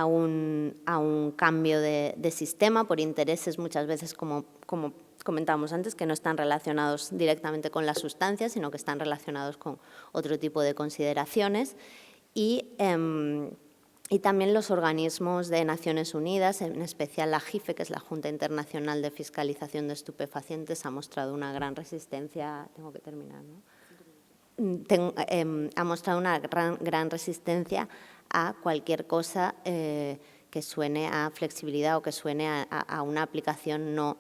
un cambio de sistema por intereses muchas veces, como comentábamos antes, que no están relacionados directamente con las sustancias, sino que están relacionados con otro tipo de consideraciones. Y también los organismos de Naciones Unidas, en especial la JIFE, que es la Junta Internacional de Fiscalización de Estupefacientes, ha mostrado una gran resistencia. Tengo que terminar, ¿no? Ha mostrado una gran resistencia a cualquier cosa que suene a flexibilidad o que suene a una aplicación no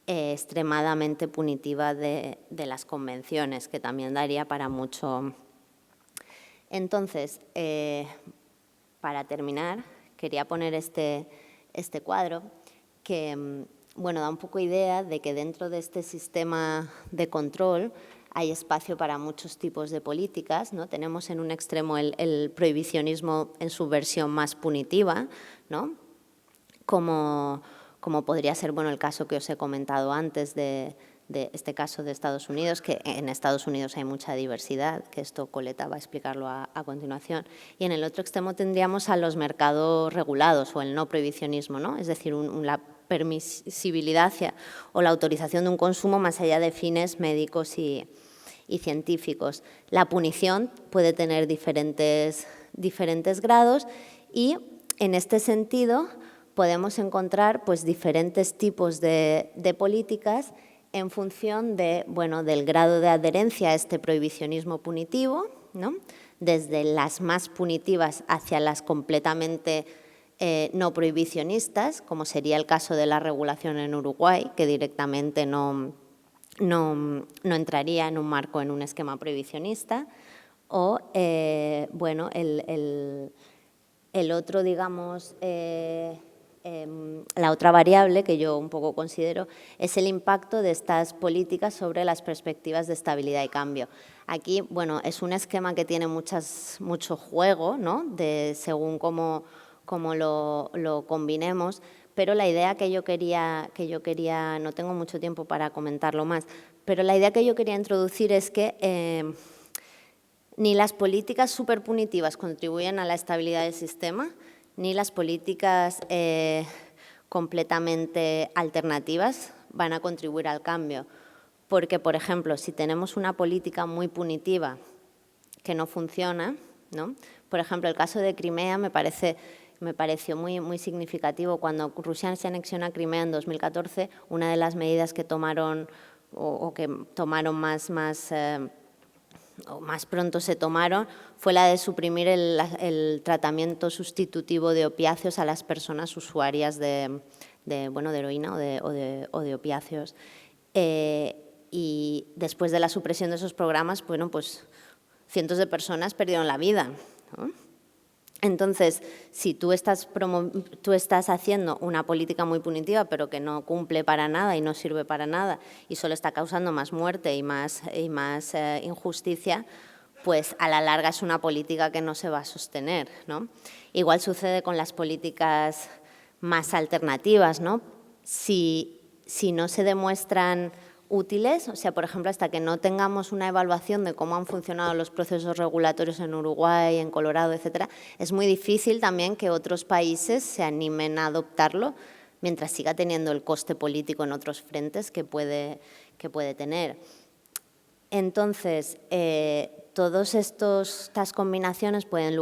extremadamente punitiva de las convenciones, que también daría para mucho. Entonces, para terminar, quería poner este cuadro que da un poco idea de que dentro de este sistema de control hay espacio para muchos tipos de políticas, ¿no? Tenemos en un extremo el prohibicionismo en su versión más punitiva, ¿no?, como podría ser el caso que os he comentado antes de este caso de Estados Unidos, que en Estados Unidos hay mucha diversidad, que esto Coleta va a explicarlo a continuación. Y en el otro extremo tendríamos a los mercados regulados o el no prohibicionismo, ¿no?, es decir, permisibilidad o la autorización de un consumo más allá de fines médicos y científicos. La punición puede tener diferentes grados y, en este sentido, podemos encontrar pues, diferentes tipos de políticas en función del grado de adherencia a este prohibicionismo punitivo, ¿no? Desde las más punitivas hacia las completamente no prohibicionistas, como sería el caso de la regulación en Uruguay, que directamente no entraría en un marco, en un esquema prohibicionista, o el otro, digamos, la otra variable que yo un poco considero es el impacto de estas políticas sobre las perspectivas de estabilidad y cambio. Aquí, bueno, es un esquema que tiene mucho juego, ¿no? Según cómo lo combinemos, pero la idea que yo quería, no tengo mucho tiempo para comentarlo más, pero la idea que yo quería introducir es que ni las políticas superpunitivas contribuyen a la estabilidad del sistema, ni las políticas completamente alternativas van a contribuir al cambio. Porque, por ejemplo, si tenemos una política muy punitiva que no funciona, ¿no? Por ejemplo, el caso de Crimea me pareció muy significativo. Cuando Rusia se anexiona a Crimea en 2014, una de las medidas que tomaron o que tomaron más pronto se tomaron fue la de suprimir el tratamiento sustitutivo de opiáceos a las personas usuarias de heroína o de opiáceos. Y después de la supresión de esos programas, bueno, pues cientos de personas perdieron la vida, ¿no? Entonces, si tú estás haciendo una política muy punitiva, pero que no cumple para nada y no sirve para nada y solo está causando más muerte y más injusticia, pues a la larga es una política que no se va a sostener, ¿no? Igual sucede con las políticas más alternativas, ¿no? Si no se demuestran útiles, o sea, por ejemplo, hasta que no tengamos una evaluación de cómo han funcionado los procesos regulatorios en Uruguay, en Colorado, etcétera, es muy difícil también que otros países se animen a adoptarlo mientras siga teniendo el coste político en otros frentes que puede tener. Entonces, todas estas combinaciones pueden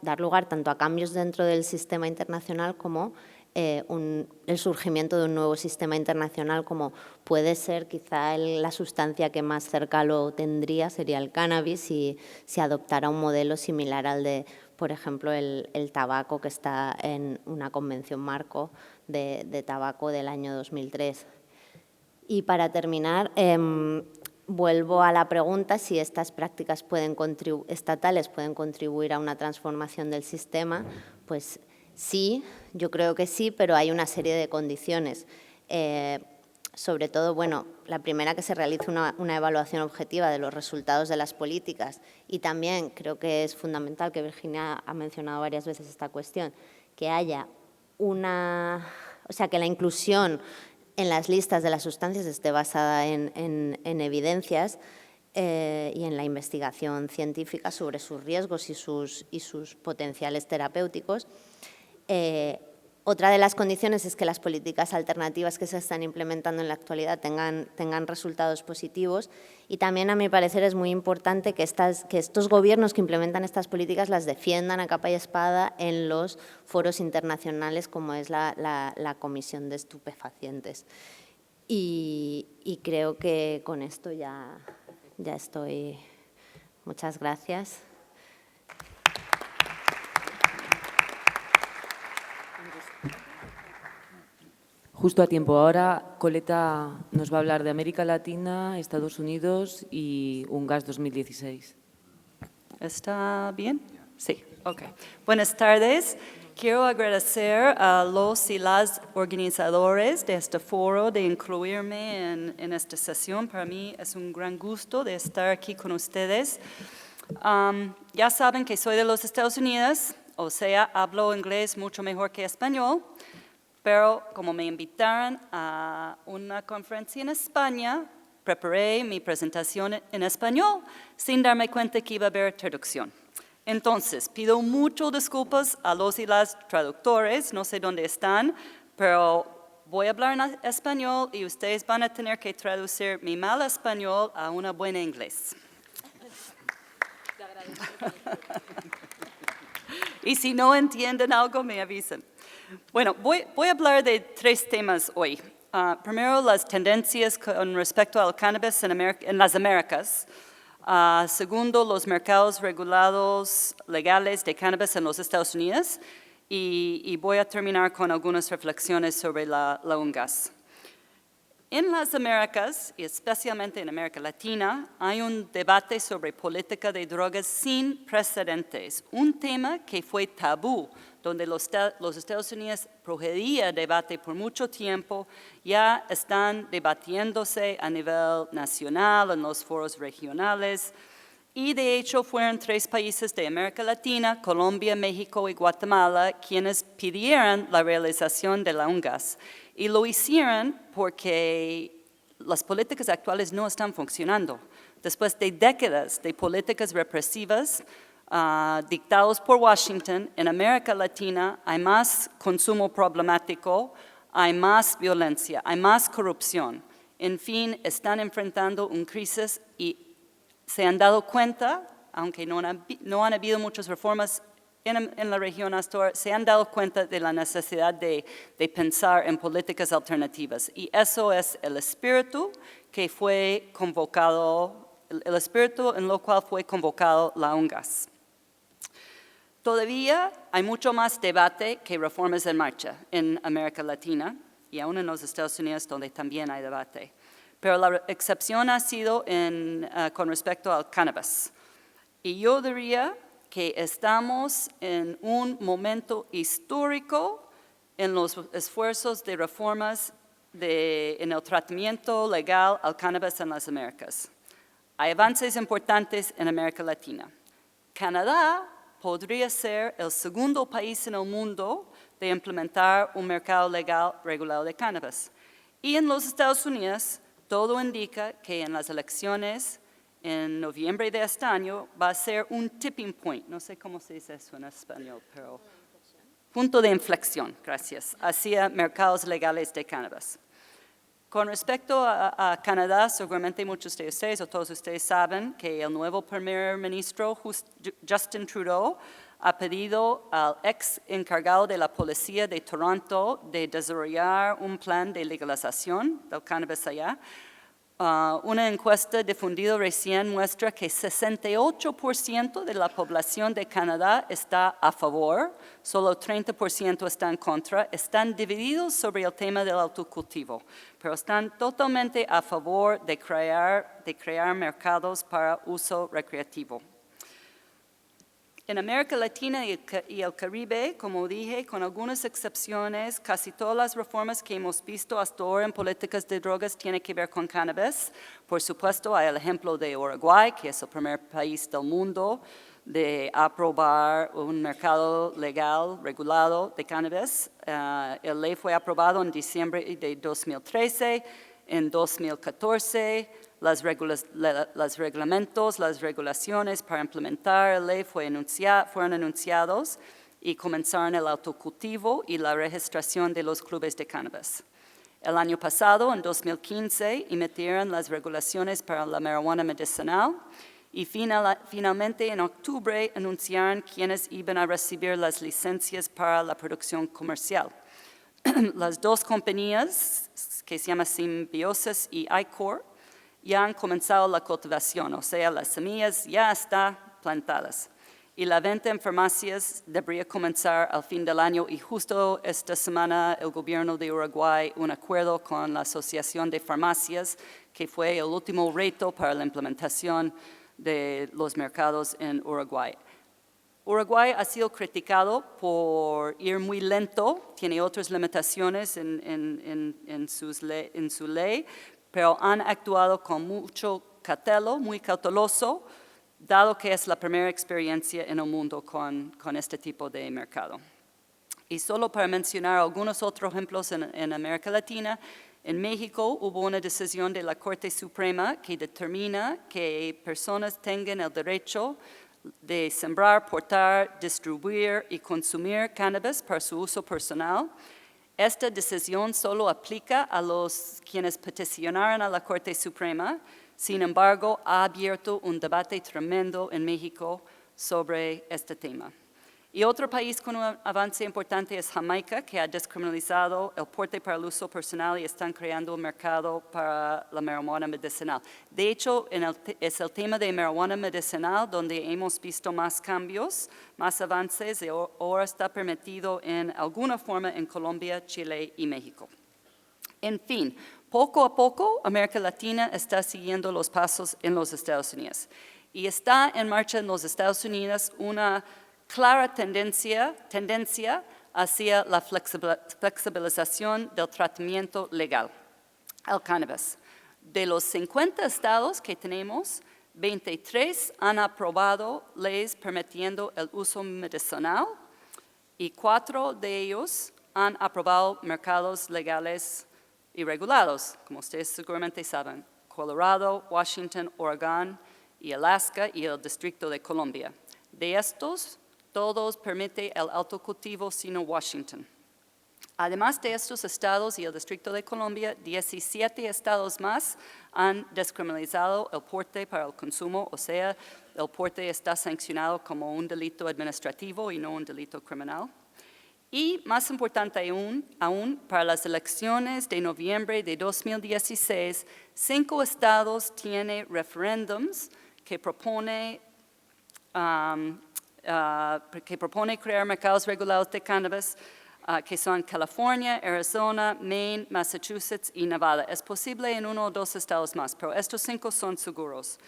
dar lugar tanto a cambios dentro del sistema internacional como el surgimiento de un nuevo sistema internacional, como puede ser quizá la sustancia que más cerca lo tendría sería el cannabis, y si adoptara un modelo similar al de, por ejemplo, el tabaco, que está en una convención marco de tabaco del año 2003. Y para terminar, vuelvo a la pregunta si estas prácticas estatales pueden contribuir a una transformación del sistema. Pues sí, yo creo que sí, pero hay una serie de condiciones. Sobre todo, bueno, la primera, que se realice una evaluación objetiva de los resultados de las políticas, y también creo que es fundamental, que Virginia ha mencionado varias veces esta cuestión, que haya que la inclusión en las listas de las sustancias esté basada en evidencias y en la investigación científica sobre sus riesgos y sus potenciales terapéuticos. Otra de las condiciones es que las políticas alternativas que se están implementando en la actualidad tengan resultados positivos, y también, a mi parecer, es muy importante que estos gobiernos que implementan estas políticas las defiendan a capa y espada en los foros internacionales, como es la Comisión de Estupefacientes. Y creo que con esto ya estoy. Muchas gracias. Justo a tiempo. Ahora Coleta nos va a hablar de América Latina, Estados Unidos y UNGAS 2016. ¿Está bien? Sí, ok. Buenas tardes. Quiero agradecer a los y las organizadores de este foro de incluirme en esta sesión. Para mí es un gran gusto de estar aquí con ustedes. Ya saben que soy de los Estados Unidos, o sea, hablo inglés mucho mejor que español. Pero como me invitaron a una conferencia en España, preparé mi presentación en español sin darme cuenta que iba a haber traducción. Entonces, pido muchas disculpas a los y las traductores, no sé dónde están, pero voy a hablar en español y ustedes van a tener que traducir mi mal español a una buena inglés. Y si no entienden algo, me avisan. Bueno, voy a hablar de 3 temas hoy. Primero, las tendencias con respecto al cannabis en las Américas. Segundo, los mercados regulados legales de cannabis en los Estados Unidos. Y voy a terminar con algunas reflexiones sobre la UNGAS. En las Américas, y especialmente en América Latina, hay un debate sobre política de drogas sin precedentes, un tema que fue tabú, donde los Estados Unidos prohibía debate por mucho tiempo, ya están debatiéndose a nivel nacional, en los foros regionales, y de hecho fueron 3 países de América Latina, Colombia, México y Guatemala, quienes pidieron la realización de la UNGAS. Y lo hicieron porque las políticas actuales no están funcionando. Después de décadas de políticas represivas dictadas por Washington, en América Latina hay más consumo problemático, hay más violencia, hay más corrupción. En fin, están enfrentando una crisis y se han dado cuenta, aunque no han habido muchas reformas en la región hasta ahora, se han dado cuenta de la necesidad de pensar en políticas alternativas. Y eso es el espíritu que fue convocado, el espíritu en lo cual fue convocado la UNGAS. Todavía hay mucho más debate que reformas en marcha en América Latina y aún en los Estados Unidos, donde también hay debate. Pero la excepción ha sido con respecto al cannabis. Y yo diría que estamos en un momento histórico en los esfuerzos de reformas en el tratamiento legal al cannabis en las Américas. Hay avances importantes en América Latina. Canadá podría ser el segundo país en el mundo de implementar un mercado legal regulado de cannabis. Y en los Estados Unidos, todo indica que en las elecciones en noviembre de este año va a ser un tipping point, no sé cómo se dice eso en español, pero punto de inflexión, gracias, hacia mercados legales de cannabis. Con respecto a Canadá, seguramente muchos de ustedes o todos ustedes saben que el nuevo primer ministro Justin Trudeau ha pedido al ex encargado de la policía de Toronto de desarrollar un plan de legalización del cannabis allá. Una encuesta difundida recién muestra que 68% de la población de Canadá está a favor, solo 30% está en contra, están divididos sobre el tema del autocultivo, pero están totalmente a favor de crear mercados para uso recreativo. En América Latina y el Caribe, como dije, con algunas excepciones, casi todas las reformas que hemos visto hasta ahora en políticas de drogas tienen que ver con cannabis. Por supuesto, hay el ejemplo de Uruguay, que es el primer país del mundo de aprobar un mercado legal, regulado de cannabis. La ley fue aprobada en diciembre de 2013, en 2014. Los reglamentos, las regulaciones para implementar la ley fueron anunciados y comenzaron el autocultivo y la registración de los clubes de cannabis. El año pasado, en 2015, emitieron las regulaciones para la marihuana medicinal y finalmente en octubre anunciaron quiénes iban a recibir las licencias para la producción comercial. Las 2 compañías, que se llaman Symbiosis y iCore, ya han comenzado la cultivación, o sea, las semillas ya están plantadas. Y la venta en farmacias debería comenzar al fin del año y justo esta semana el gobierno de Uruguay un acuerdo con la Asociación de Farmacias, que fue el último reto para la implementación de los mercados en Uruguay. Uruguay ha sido criticado por ir muy lento, tiene otras limitaciones en su ley, pero han actuado con mucho cautelo, muy cauteloso, dado que es la primera experiencia en el mundo con este tipo de mercado. Y solo para mencionar algunos otros ejemplos en América Latina, en México hubo una decisión de la Corte Suprema que determina que personas tengan el derecho de sembrar, portar, distribuir y consumir cannabis para su uso personal. Esta decisión solo aplica a los quienes peticionaron a la Corte Suprema. Sin embargo, ha abierto un debate tremendo en México sobre este tema. Y otro país con un avance importante es Jamaica, que ha descriminalizado el porte para el uso personal y están creando un mercado para la marihuana medicinal. De hecho, es el tema de marihuana medicinal donde hemos visto más cambios, más avances, y ahora está permitido en alguna forma en Colombia, Chile y México. En fin, poco a poco, América Latina está siguiendo los pasos en los Estados Unidos. Y está en marcha en los Estados Unidos una clara tendencia hacia la flexibilización del tratamiento legal al cannabis. De los 50 estados que tenemos, 23 han aprobado leyes permitiendo el uso medicinal y 4 de ellos han aprobado mercados legales y regulados, como ustedes seguramente saben, Colorado, Washington, Oregon y Alaska y el Distrito de Columbia. De estos, todos permiten el autocultivo sino Washington. Además de estos estados y el Distrito de Columbia, 17 estados más han descriminalizado el porte para el consumo, o sea, el porte está sancionado como un delito administrativo y no un delito criminal. Y más importante aún, para las elecciones de noviembre de 2016, 5 estados tienen referéndums que propone crear mercados regulados de cannabis, que son California, Arizona, Maine, Massachusetts y Nevada. Es posible en 1 o 2 estados más, pero estos 5 son seguros.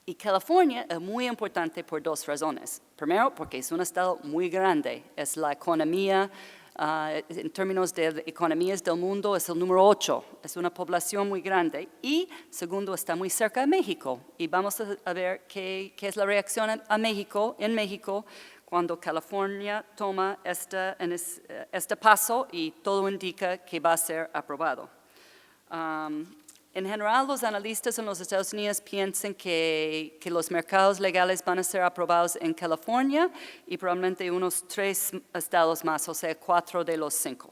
Y California es muy importante por 2 razones. Primero, porque es un estado muy grande. Es la economía, en términos de economías del mundo, es el número 8. Es una población muy grande. Y segundo, está muy cerca de México. Y vamos a ver qué es la reacción en México, cuando California toma este paso y todo indica que va a ser aprobado. En general, los analistas en los Estados Unidos piensan que los mercados legales van a ser aprobados en California y probablemente unos 3 estados más, o sea, 4 de los 5.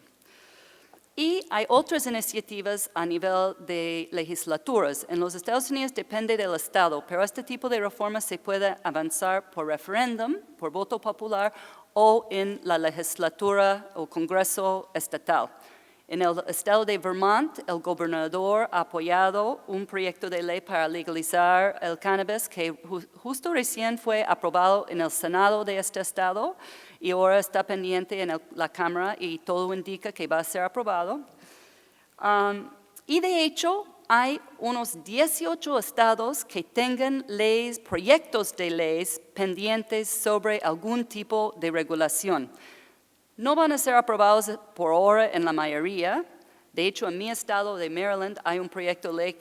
Y hay otras iniciativas a nivel de legislaturas. En los Estados Unidos depende del estado, pero este tipo de reformas se puede avanzar por referéndum, por voto popular, o en la legislatura o congreso estatal. En el estado de Vermont, el gobernador ha apoyado un proyecto de ley para legalizar el cannabis que justo recién fue aprobado en el Senado de este estado y ahora está pendiente en la Cámara y todo indica que va a ser aprobado. Y de hecho, hay unos 18 estados que tengan leyes, proyectos de leyes pendientes sobre algún tipo de regulación. No van a ser aprobados por ahora en la mayoría. De hecho, en mi estado de Maryland hay un proyecto de ley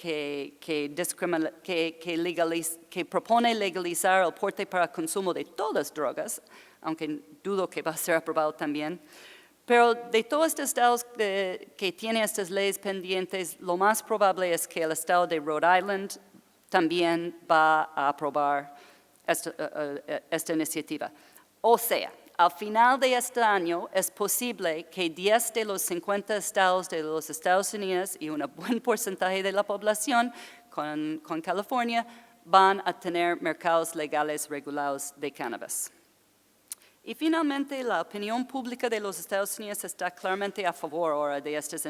que propone legalizar el porte para consumo de todas drogas, aunque dudo que va a ser aprobado también. Pero de todos estos estados que tienen estas leyes pendientes, lo más probable es que el estado de Rhode Island también va a aprobar esta iniciativa. O sea, al final de este año es posible que 10 de los 50 estados de los Estados Unidos y un buen porcentaje de la población con California van a tener mercados legales regulados de cannabis. Y finalmente, la opinión pública de los Estados Unidos está claramente a favor ahora de estas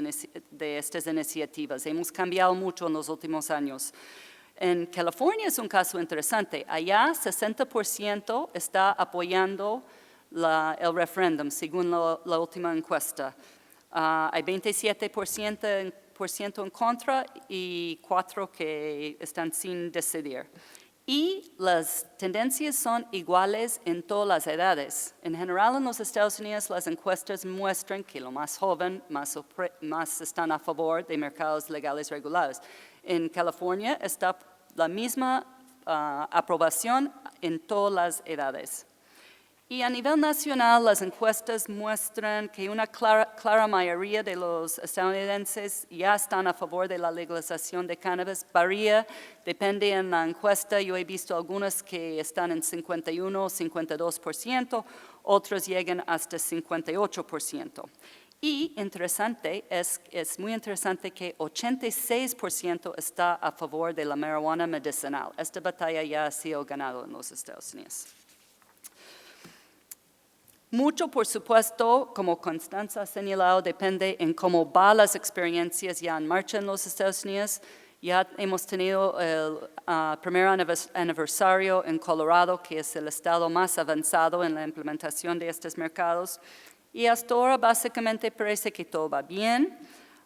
iniciativas. Hemos cambiado mucho en los últimos años. En California es un caso interesante. Allá 60% está apoyando el referéndum, según la última encuesta. Hay 27% en contra y 4% que están sin decidir. Y las tendencias son iguales en todas las edades. En general, en los Estados Unidos, las encuestas muestran que lo más joven más están a favor de mercados legales regulados. En California está la misma aprobación en todas las edades. Y a nivel nacional, las encuestas muestran que una clara mayoría de los estadounidenses ya están a favor de la legalización de cannabis. Varía, depende en la encuesta. Yo he visto algunas que están en 51 o 52%, otros llegan hasta 58%. Y es muy interesante que 86% está a favor de la marihuana medicinal. Esta batalla ya ha sido ganada en los Estados Unidos. Mucho, por supuesto, como Constanza ha señalado, depende en cómo van las experiencias ya en marcha en los Estados Unidos. Ya hemos tenido el primer aniversario en Colorado, que es el estado más avanzado en la implementación de estos mercados. Y hasta ahora básicamente parece que todo va bien.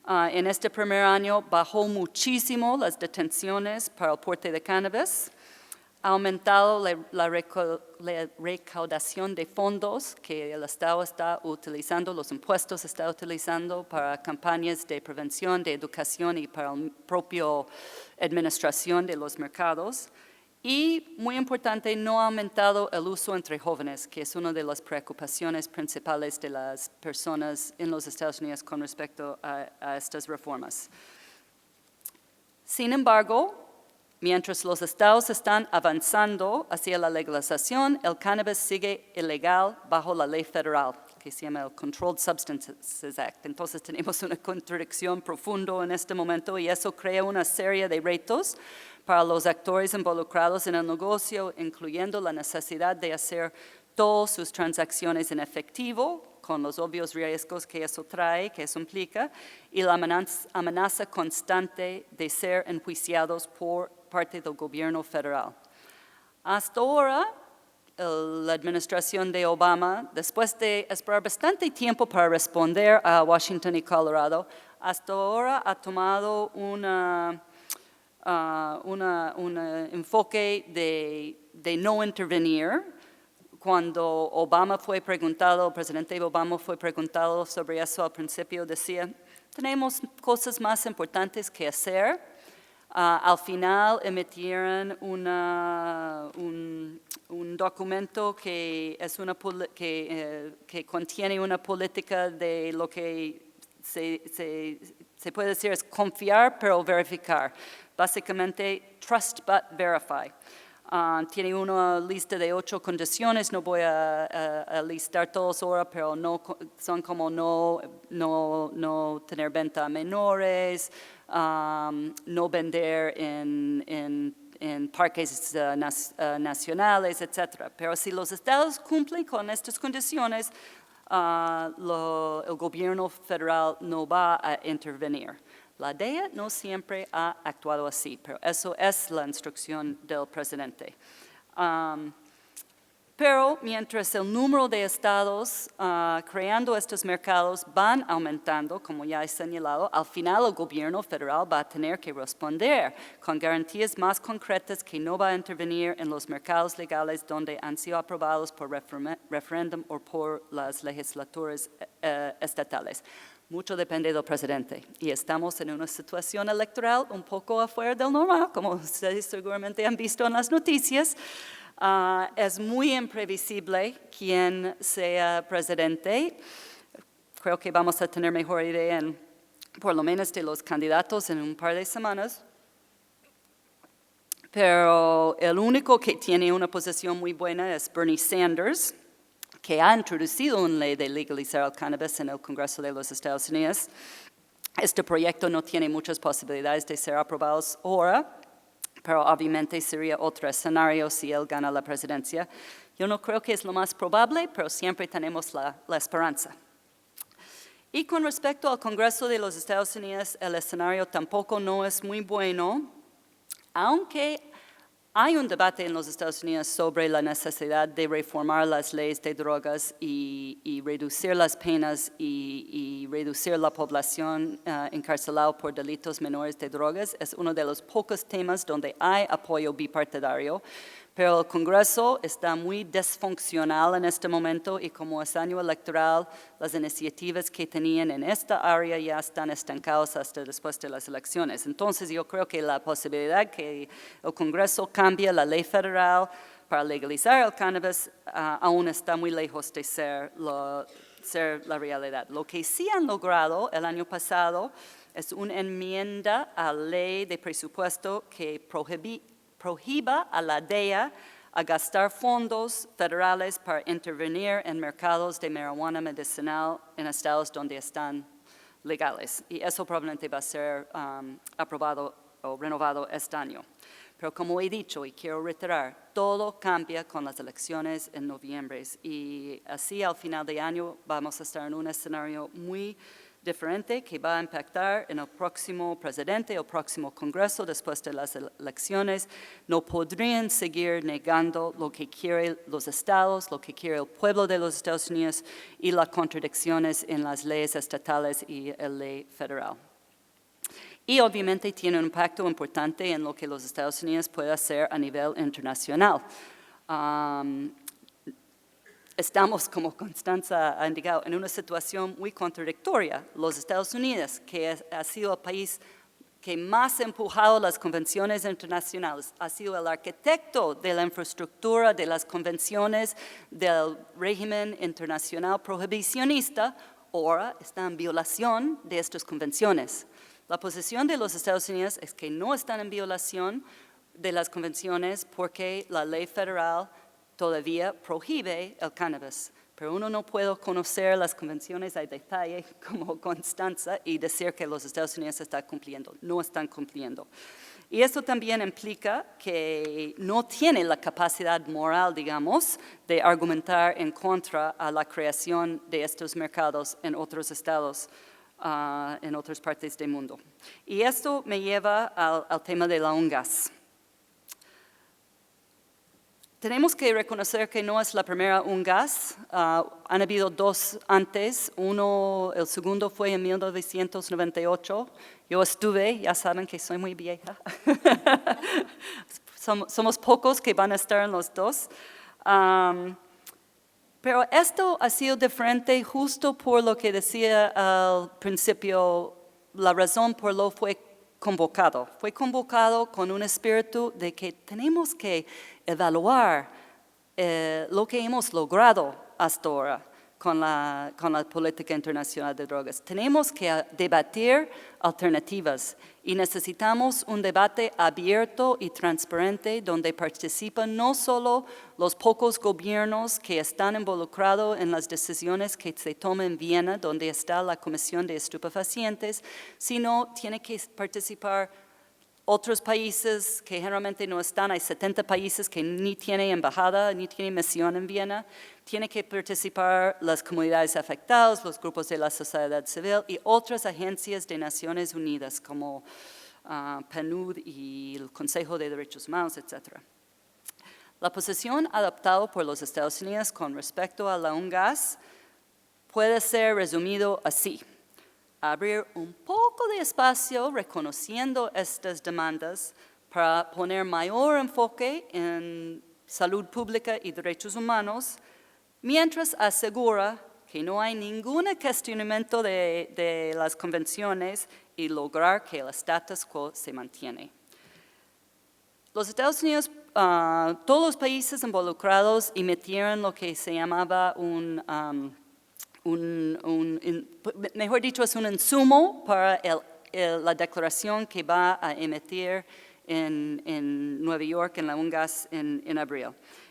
En este primer año bajó muchísimo las detenciones para el porte de cannabis. Ha aumentado la recaudación de fondos que el Estado está utilizando, los impuestos está utilizando para campañas de prevención, de educación y para la propia administración de los mercados. Y, muy importante, no ha aumentado el uso entre jóvenes, que es una de las preocupaciones principales de las personas en los Estados Unidos con respecto a estas reformas. Sin embargo, mientras los estados están avanzando hacia la legalización, el cannabis sigue ilegal bajo la ley federal, que se llama el Controlled Substances Act. Entonces tenemos una contradicción profunda en este momento y eso crea una serie de retos para los actores involucrados en el negocio, incluyendo la necesidad de hacer todas sus transacciones en efectivo, con los obvios riesgos que eso trae, que eso implica, y la amenaza constante de ser enjuiciados por parte del gobierno federal. Hasta ahora, la administración de Obama, después de esperar bastante tiempo para responder a Washington y Colorado, hasta ahora ha tomado un enfoque de no intervenir. Cuando el presidente Obama fue preguntado sobre eso al principio, decía, tenemos cosas más importantes que hacer. Al final emitieron un documento que contiene una política de lo que se puede decir es confiar pero verificar. Básicamente, trust but verify. Tiene una lista de 8 condiciones, no voy a listar todos ahora, pero son como no tener venta a menores, no vender en parques nacionales, etc. Pero si los estados cumplen con estas condiciones, el gobierno federal no va a intervenir. La DEA no siempre ha actuado así, pero eso es la instrucción del presidente. Pero mientras el número de estados creando estos mercados van aumentando, como ya he señalado, al final el gobierno federal va a tener que responder con garantías más concretas que no va a intervenir en los mercados legales donde han sido aprobados por referéndum o por las legislaturas estatales. Mucho depende del presidente y estamos en una situación electoral un poco afuera del normal, como ustedes seguramente han visto en las noticias. Es muy imprevisible quién sea presidente. Creo que vamos a tener mejor idea por lo menos de los candidatos en un par de semanas. Pero el único que tiene una posición muy buena es Bernie Sanders, que ha introducido una ley de legalizar el cannabis en el Congreso de los Estados Unidos. Este proyecto no tiene muchas posibilidades de ser aprobado ahora, pero obviamente sería otro escenario si él gana la presidencia. Yo no creo que es lo más probable, pero siempre tenemos la esperanza. Y con respecto al Congreso de los Estados Unidos, el escenario tampoco no es muy bueno, aunque hay un debate en los Estados Unidos sobre la necesidad de reformar las leyes de drogas y reducir las penas y reducir la población encarcelada por delitos menores de drogas. Es uno de los pocos temas donde hay apoyo bipartidario, pero el Congreso está muy disfuncional en este momento y como es año electoral, las iniciativas que tenían en esta área ya están estancadas hasta después de las elecciones. Entonces yo creo que la posibilidad que el Congreso cambie la ley federal para legalizar el cannabis aún está muy lejos de ser la realidad. Lo que sí han logrado el año pasado es una enmienda a la ley de presupuesto que prohíba a la DEA a gastar fondos federales para intervenir en mercados de marihuana medicinal en estados donde están legales. Y eso probablemente va a ser aprobado o renovado este año. Pero como he dicho y quiero reiterar, todo cambia con las elecciones en noviembre y así al final de año vamos a estar en un escenario muy diferente que va a impactar en el próximo presidente, el próximo Congreso después de las elecciones. No podrían seguir negando lo que quieren los estados, lo que quiere el pueblo de los Estados Unidos y las contradicciones en las leyes estatales y la ley federal. Y obviamente tiene un impacto importante en lo que los Estados Unidos puede hacer a nivel internacional. Estamos, como Constanza ha indicado, en una situación muy contradictoria. Los Estados Unidos, que ha sido el país que más ha empujado las convenciones internacionales, ha sido el arquitecto de la infraestructura de las convenciones del régimen internacional prohibicionista, ahora está en violación de estas convenciones. La posición de los Estados Unidos es que no están en violación de las convenciones porque la ley federal todavía prohíbe el cannabis. Pero uno no puede conocer las convenciones a detalle como Constanza y decir que los Estados Unidos están cumpliendo. No están cumpliendo. Y eso también implica que no tiene la capacidad moral, digamos, de argumentar en contra a la creación de estos mercados en otros estados, en otras partes del mundo. Y esto me lleva al tema de la UNGAS. Tenemos que reconocer que no es la primera UNGAS. Han habido dos antes. El segundo fue en 1998. Yo estuve, ya saben que soy muy vieja. Somos pocos que van a estar en los dos. Pero esto ha sido diferente justo por lo que decía al principio, la razón por lo fue convocado. Fue convocado con un espíritu de que tenemos que evaluar lo que hemos logrado hasta ahora con la política internacional de drogas. Tenemos que debatir alternativas y necesitamos un debate abierto y transparente donde participan no solo los pocos gobiernos que están involucrados en las decisiones que se toman en Viena, donde está la Comisión de Estupefacientes, sino tiene que participar otros países que generalmente no están. Hay 70 países que ni tienen embajada, ni tienen misión en Viena. Tienen que participar las comunidades afectadas, los grupos de la sociedad civil y otras agencias de Naciones Unidas como PNUD y el Consejo de Derechos Humanos, etc. La posición adoptada por los Estados Unidos con respecto a la UNGAS puede ser resumido así: abrir un poco de espacio reconociendo estas demandas para poner mayor enfoque en salud pública y derechos humanos, mientras asegura que no hay ningún cuestionamiento de las convenciones y lograr que el status quo se mantiene. Los Estados Unidos, todos los países involucrados emitieron lo que se llamaba mejor dicho, es un insumo para la declaración que va a emitir en Nueva York, en la UNGAS, en abril.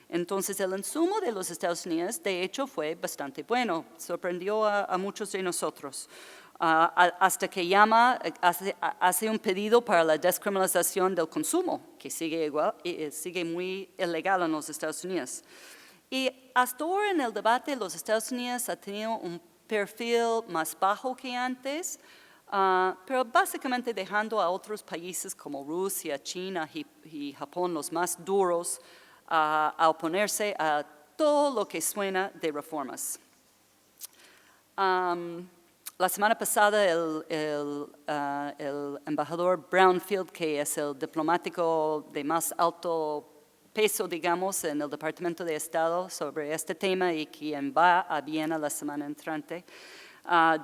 Entonces, el insumo de los Estados Unidos, de hecho, fue bastante bueno. Sorprendió a muchos de nosotros. Hasta que hace un pedido para la descriminalización del consumo, que sigue muy ilegal en los Estados Unidos. Y hasta ahora en el debate, los Estados Unidos han tenido un perfil más bajo que antes, pero básicamente dejando a otros países como Rusia, China y Japón, los más duros, a oponerse a todo lo que suena de reformas. La semana pasada el embajador Brownfield, que es el diplomático de más alto peso, digamos, en el Departamento de Estado sobre este tema y quien va a Viena la semana entrante,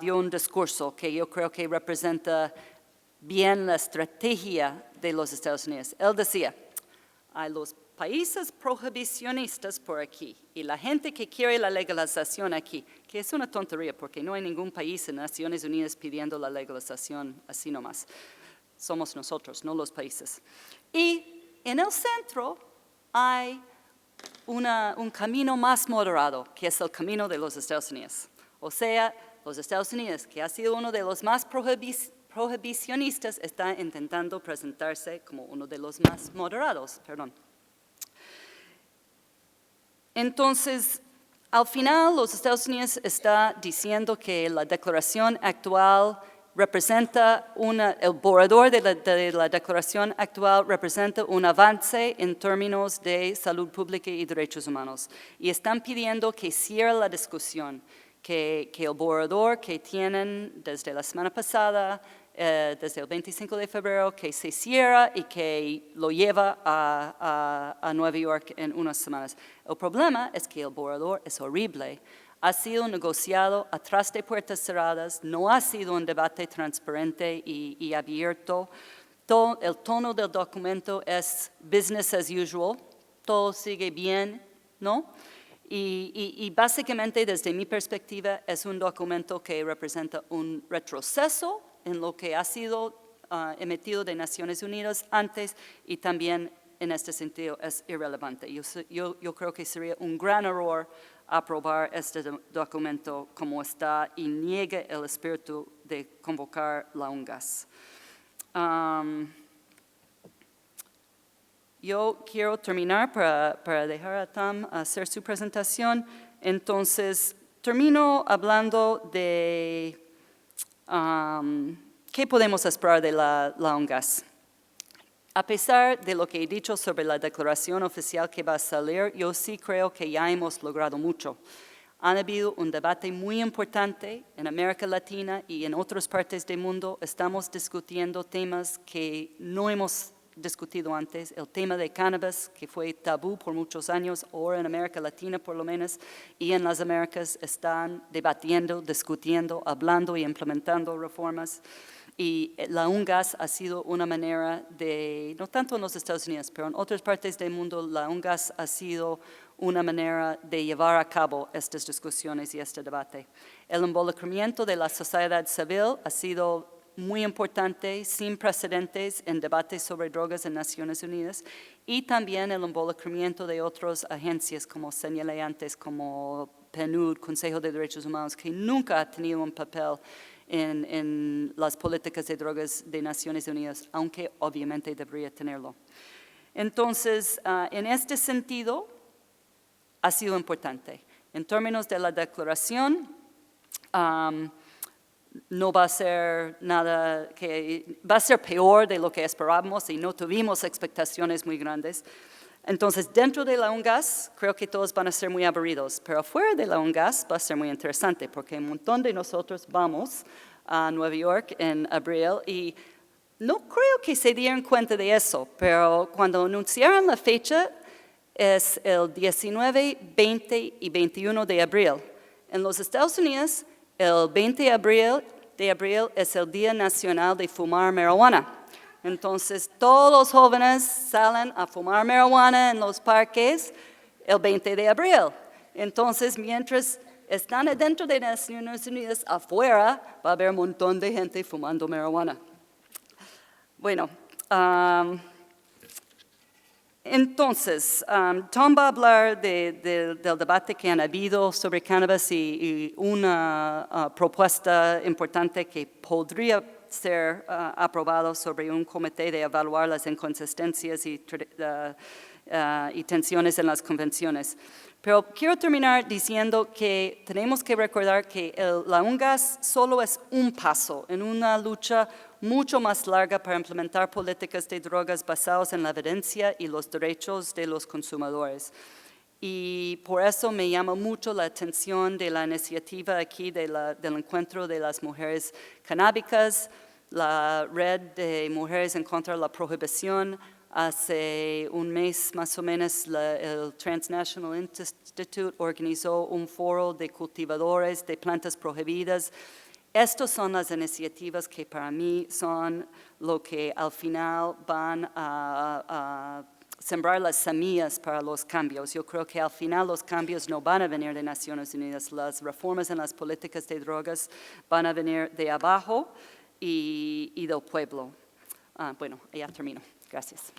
dio un discurso que yo creo que representa bien la estrategia de los Estados Unidos. Él decía, hay los países prohibicionistas por aquí y la gente que quiere la legalización aquí, que es una tontería porque no hay ningún país en Naciones Unidas pidiendo la legalización así nomás. Somos nosotros, no los países. Y en el centro hay un camino más moderado, que es el camino de los Estados Unidos. O sea, los Estados Unidos, que ha sido uno de los más prohibicionistas, está intentando presentarse como uno de los más moderados. Entonces, al final, los Estados Unidos está diciendo que la declaración actual representa el borrador de la declaración actual representa un avance en términos de salud pública y derechos humanos. Y están pidiendo que cierre la discusión, que el borrador que tienen desde la semana pasada, desde el 25 de febrero, que se cierra y que lo lleva a Nueva York en unas semanas. El problema es que el borrador es horrible. Ha sido negociado atrás de puertas cerradas, no ha sido un debate transparente y abierto. El tono del documento es business as usual, todo sigue bien, ¿no? Y básicamente, desde mi perspectiva, es un documento que representa un retroceso en lo que ha sido emitido de Naciones Unidas antes y también en este sentido es irrelevante. Yo creo que sería un gran error aprobar este documento como está y niegue el espíritu de convocar la UNGAS. Yo quiero terminar para dejar a Tam hacer su presentación. Entonces, termino hablando de qué podemos esperar de la UNGAS. A pesar de lo que he dicho sobre la declaración oficial que va a salir, yo sí creo que ya hemos logrado mucho. Ha habido un debate muy importante en América Latina y en otras partes del mundo. Estamos discutiendo temas que no hemos discutido antes. El tema de cannabis, que fue tabú por muchos años, ahora en América Latina por lo menos, y en las Américas están debatiendo, discutiendo, hablando y implementando reformas. Y la UNGAS ha sido una manera de, no tanto en los Estados Unidos, pero en otras partes del mundo, la UNGAS ha sido una manera de llevar a cabo estas discusiones y este debate. El involucramiento de la sociedad civil ha sido muy importante, sin precedentes en debates sobre drogas en Naciones Unidas, y también el involucramiento de otras agencias, como señalé antes, como PNUD, Consejo de Derechos Humanos, que nunca ha tenido un papel en las políticas de drogas de Naciones Unidas, aunque obviamente debería tenerlo. Entonces, en este sentido, ha sido importante. En términos de la declaración, no va a ser nada que va a ser peor de lo que esperábamos y no tuvimos expectaciones muy grandes. Entonces, dentro de la UNGAS, creo que todos van a ser muy aburridos, pero afuera de la UNGAS va a ser muy interesante, porque un montón de nosotros vamos a Nueva York en abril y no creo que se dieran cuenta de eso, pero cuando anunciaron la fecha es el 19, 20 y 21 de abril. En los Estados Unidos, el 20 de abril es el Día Nacional de Fumar Marihuana. Entonces, todos los jóvenes salen a fumar marihuana en los parques el 20 de abril. Entonces, mientras están adentro de Naciones Unidas, afuera va a haber un montón de gente fumando marihuana. Bueno, entonces, Tom va a hablar del debate que han habido sobre cannabis y una propuesta importante que podría ser aprobado sobre un comité de evaluar las inconsistencias y tensiones en las convenciones. Pero quiero terminar diciendo que tenemos que recordar que la UNGAS solo es un paso en una lucha mucho más larga para implementar políticas de drogas basadas en la evidencia y los derechos de los consumidores. Y por eso me llama mucho la atención de la iniciativa aquí del encuentro de las mujeres canábicas, la red de mujeres en contra de la prohibición. Hace un mes más o menos el Transnational Institute organizó un foro de cultivadores de plantas prohibidas. Estas son las iniciativas que para mí son lo que al final van a sembrar las semillas para los cambios. Yo creo que al final los cambios no van a venir de Naciones Unidas. Las reformas en las políticas de drogas van a venir de abajo y del pueblo. Bueno, ya termino. Gracias.